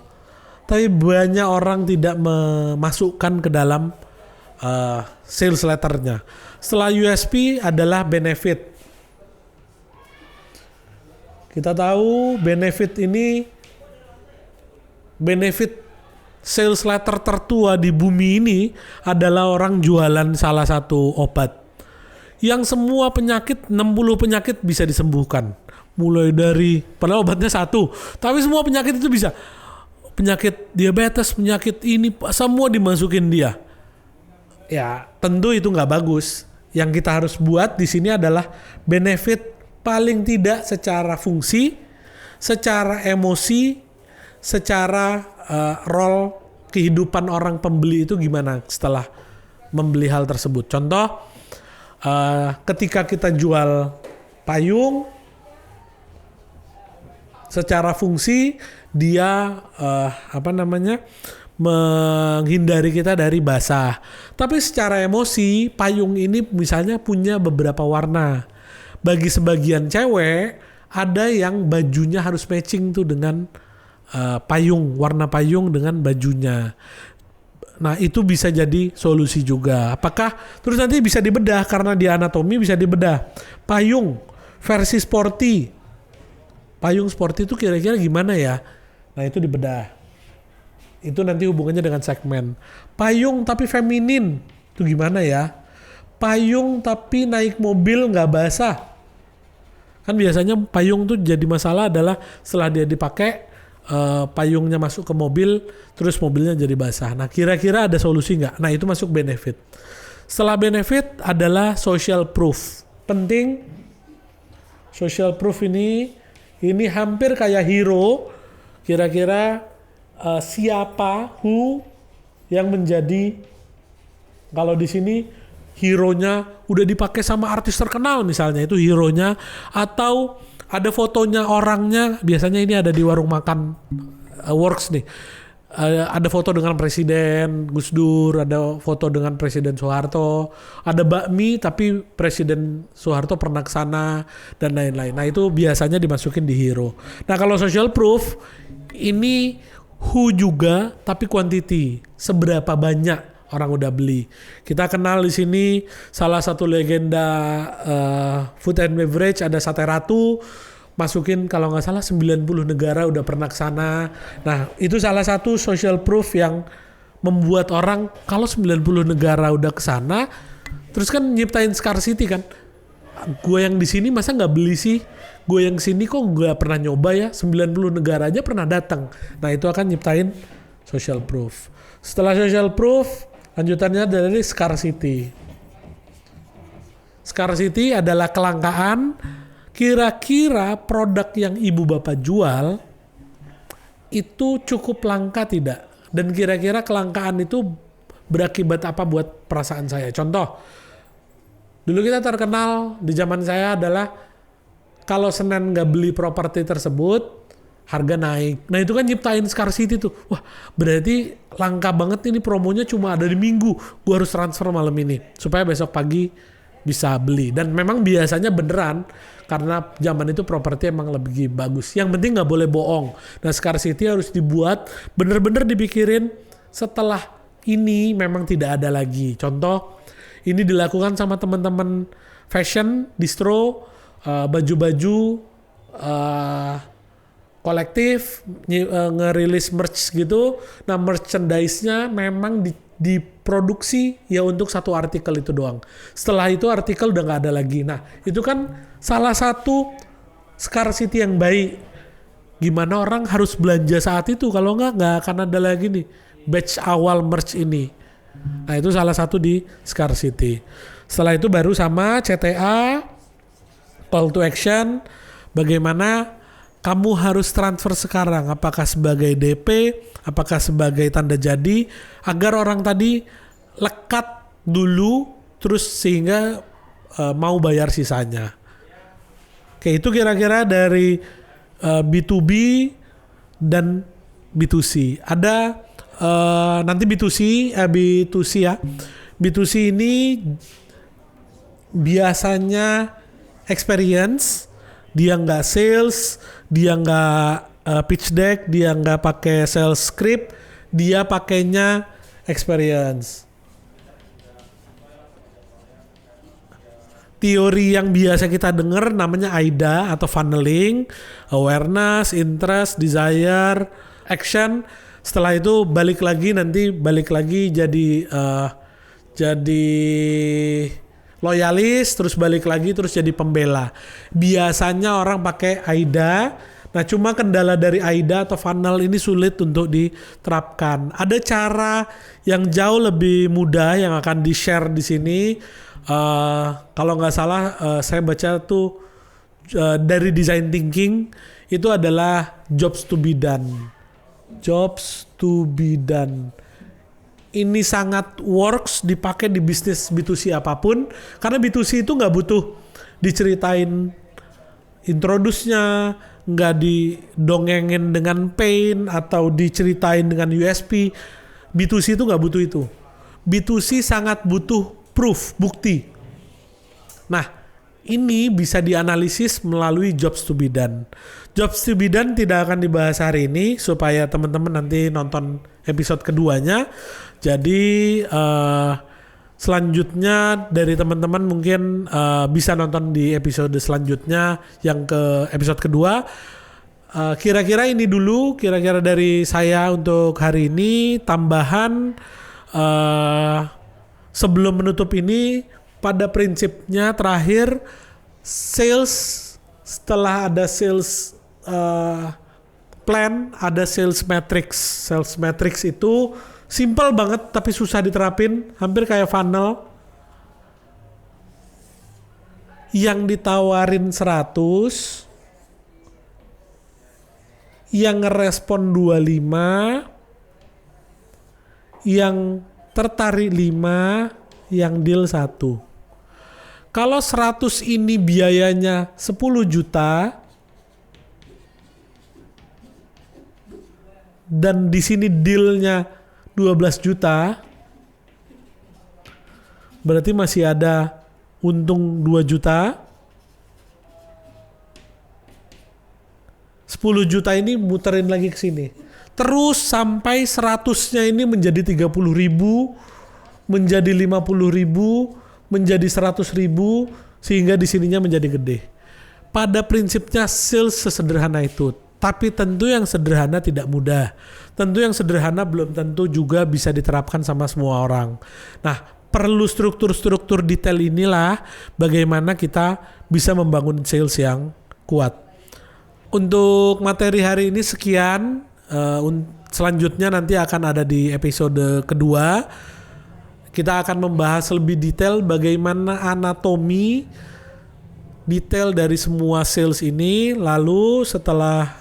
tapi banyak orang tidak memasukkan ke dalam sales letternya. Setelah USP adalah benefit. Kita tahu benefit sales letter tertua di bumi ini adalah orang jualan salah satu obat. Yang semua penyakit, 60 penyakit bisa disembuhkan. Mulai dari, padahal obatnya satu, tapi semua penyakit itu bisa. Penyakit diabetes, penyakit ini, semua dimasukin dia. Ya tentu itu nggak bagus. Yang kita harus buat di sini adalah benefit paling tidak secara fungsi, secara emosi, secara role kehidupan orang pembeli itu gimana setelah membeli hal tersebut. Contoh, ketika kita jual payung, secara fungsi dia menghindari kita dari basah. Tapi secara emosi, payung ini misalnya punya beberapa warna. Bagi sebagian cewek, ada yang bajunya harus matching tuh dengan payung, warna payung dengan bajunya. Nah itu bisa jadi solusi juga. Apakah terus nanti bisa dibedah karena di anatomi bisa dibedah. Payung versi sporty. Payung sporty itu kira-kira gimana ya? Nah itu dibedah. Itu nanti hubungannya dengan segmen. Payung tapi feminin itu gimana ya? Payung tapi naik mobil nggak basah. Kan biasanya payung tuh jadi masalah adalah setelah dia dipakai payungnya masuk ke mobil, terus mobilnya jadi basah. Nah kira-kira ada solusi nggak? Nah itu masuk benefit. Setelah benefit adalah social proof. Penting, social proof ini hampir kayak hero. Kira-kira siapa, who yang menjadi, kalau di sini hero-nya udah dipakai sama artis terkenal misalnya, itu hero-nya, atau ada fotonya orangnya, biasanya ini ada di warung makan works nih, ada foto dengan Presiden Gus Dur, ada foto dengan Presiden Soeharto, ada bakmi tapi Presiden Soeharto pernah ke sana dan lain-lain. Nah itu biasanya dimasukin di hero. Nah kalau social proof ini who juga tapi quantity, seberapa banyak orang udah beli. Kita kenal di sini salah satu legenda food and beverage, ada Sate Ratu, masukin kalau nggak salah 90 negara udah pernah ke sana. Nah itu salah satu social proof yang membuat orang kalau 90 negara udah ke sana, terus kan nyiptain scarcity kan. Gue yang di sini masa nggak beli sih? Gue yang sini kok nggak pernah nyoba ya? 90 negara aja pernah datang. Nah itu akan nyiptain social proof. Setelah social proof, lanjutannya dari scarcity. Scarcity adalah kelangkaan. Kira-kira produk yang ibu bapak jual itu cukup langka tidak? Dan kira-kira kelangkaan itu berakibat apa buat perasaan saya? Contoh, dulu kita terkenal di zaman saya adalah kalau Senin nggak beli properti tersebut, harga naik. Nah itu kan nyiptain scarcity tuh. Wah berarti langka banget ini, promonya cuma ada di Minggu. Gue harus transfer malam ini supaya besok pagi bisa beli. Dan memang biasanya beneran, karena zaman itu properti emang lebih bagus. Yang penting nggak boleh bohong. Nah scarcity harus dibuat, bener-bener dipikirin setelah ini memang tidak ada lagi. Contoh, ini dilakukan sama teman-teman fashion, distro, baju-baju, kolektif, ngerilis merch gitu. Nah merchandise-nya memang diproduksi ya untuk satu artikel itu doang. Setelah itu artikel udah nggak ada lagi. Nah itu kan salah satu scarcity yang baik. Gimana orang harus belanja saat itu, kalau nggak akan ada lagi nih batch awal merch ini. Nah itu salah satu di scarcity. Setelah itu baru sama CTA, call to action, bagaimana kamu harus transfer sekarang, apakah sebagai DP, apakah sebagai tanda jadi, agar orang tadi lekat dulu terus sehingga mau bayar sisanya. Oke, itu kira-kira dari B2B dan B2C. Ada nanti B2C ya. B2C ini biasanya experience, dia nggak sales, dia nggak pitch deck, dia nggak pakai sales script, dia pakainya experience. Teori yang biasa kita dengar namanya AIDA atau funneling, awareness, interest, desire, action. Setelah itu balik lagi jadi loyalis, terus balik lagi terus jadi pembela. Biasanya orang pakai AIDA. Nah cuma kendala dari AIDA atau funnel ini sulit untuk diterapkan. Ada cara yang jauh lebih mudah yang akan di-share di sini. Kalau nggak salah saya baca tuh dari design thinking itu adalah jobs to be done. Jobs to be done. Ini sangat works dipakai di bisnis B2C apapun, karena B2C itu nggak butuh diceritain introduce-nya, nggak didongengin dengan pain atau diceritain dengan USP. B2C itu nggak butuh itu. B2C sangat butuh proof, bukti. Nah, ini bisa dianalisis melalui jobs to be done. Jobs to be done tidak akan dibahas hari ini supaya teman-teman nanti nonton episode keduanya. Jadi selanjutnya dari teman-teman mungkin bisa nonton di episode selanjutnya yang ke episode kedua. Kira-kira ini dulu, kira-kira dari saya untuk hari ini. Tambahan sebelum menutup ini, pada prinsipnya terakhir, sales, setelah ada sales plan, ada sales matrix. Sales matrix itu simple banget tapi susah diterapin, hampir kayak funnel. Yang ditawarin 100, yang ngerespon 25, yang tertarik 5, yang deal 1. Kalau 100 ini biayanya 10 juta dan di sini dealnya 12 juta, berarti masih ada untung 2 juta. 10 juta ini muterin lagi ke sini. Terus sampai 100-nya ini menjadi 30.000, menjadi 50.000, menjadi 100.000, sehingga di sininya menjadi gede. Pada prinsipnya sales sesederhana itu. Tapi tentu yang sederhana tidak mudah. Tentu yang sederhana belum tentu juga bisa diterapkan sama semua orang. Nah, perlu struktur-struktur detail inilah bagaimana kita bisa membangun sales yang kuat. Untuk materi hari ini sekian. Selanjutnya nanti akan ada di episode kedua. Kita akan membahas lebih detail bagaimana anatomi detail dari semua sales ini. Lalu setelah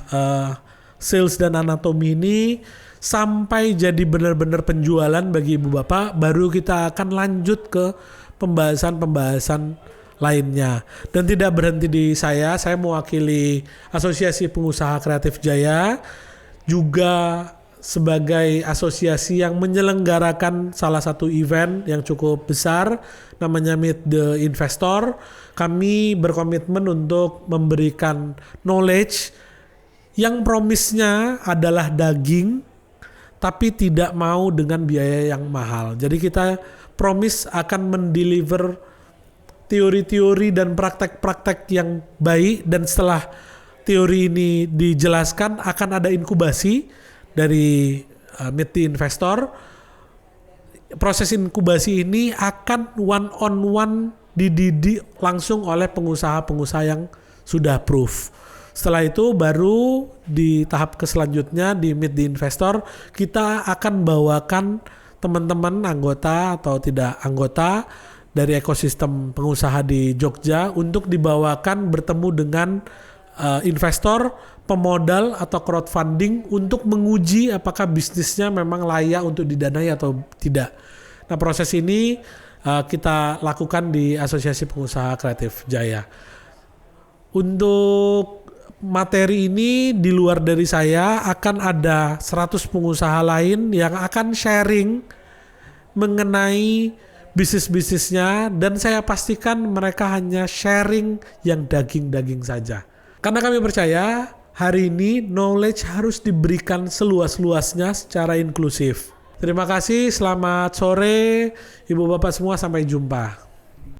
sales dan anatomi ini sampai jadi benar-benar penjualan bagi ibu bapak, baru kita akan lanjut ke pembahasan-pembahasan lainnya. Dan tidak berhenti di saya mewakili Asosiasi Pengusaha Kreatif Jaya, juga sebagai asosiasi yang menyelenggarakan salah satu event yang cukup besar namanya Meet the Investor. Kami berkomitmen untuk memberikan knowledge yang promisnya adalah daging tapi tidak mau dengan biaya yang mahal. Jadi kita promise akan mendeliver teori-teori dan praktek-praktek yang baik, dan setelah teori ini dijelaskan akan ada inkubasi dari Meet the Investor. Proses inkubasi ini akan one on one dididik langsung oleh pengusaha-pengusaha yang sudah proof. Setelah itu baru di tahap selanjutnya di Meet the Investor kita akan bawakan teman-teman anggota atau tidak anggota dari ekosistem pengusaha di Jogja untuk dibawakan bertemu dengan investor, pemodal atau crowdfunding untuk menguji apakah bisnisnya memang layak untuk didanai atau tidak. Nah, proses ini kita lakukan di Asosiasi Pengusaha Kreatif Jaya. Untuk materi ini di luar dari saya akan ada 100 pengusaha lain yang akan sharing mengenai bisnis-bisnisnya, dan saya pastikan mereka hanya sharing yang daging-daging saja. Karena kami percaya hari ini knowledge harus diberikan seluas-luasnya secara inklusif. Terima kasih, selamat sore Ibu Bapak semua, sampai jumpa.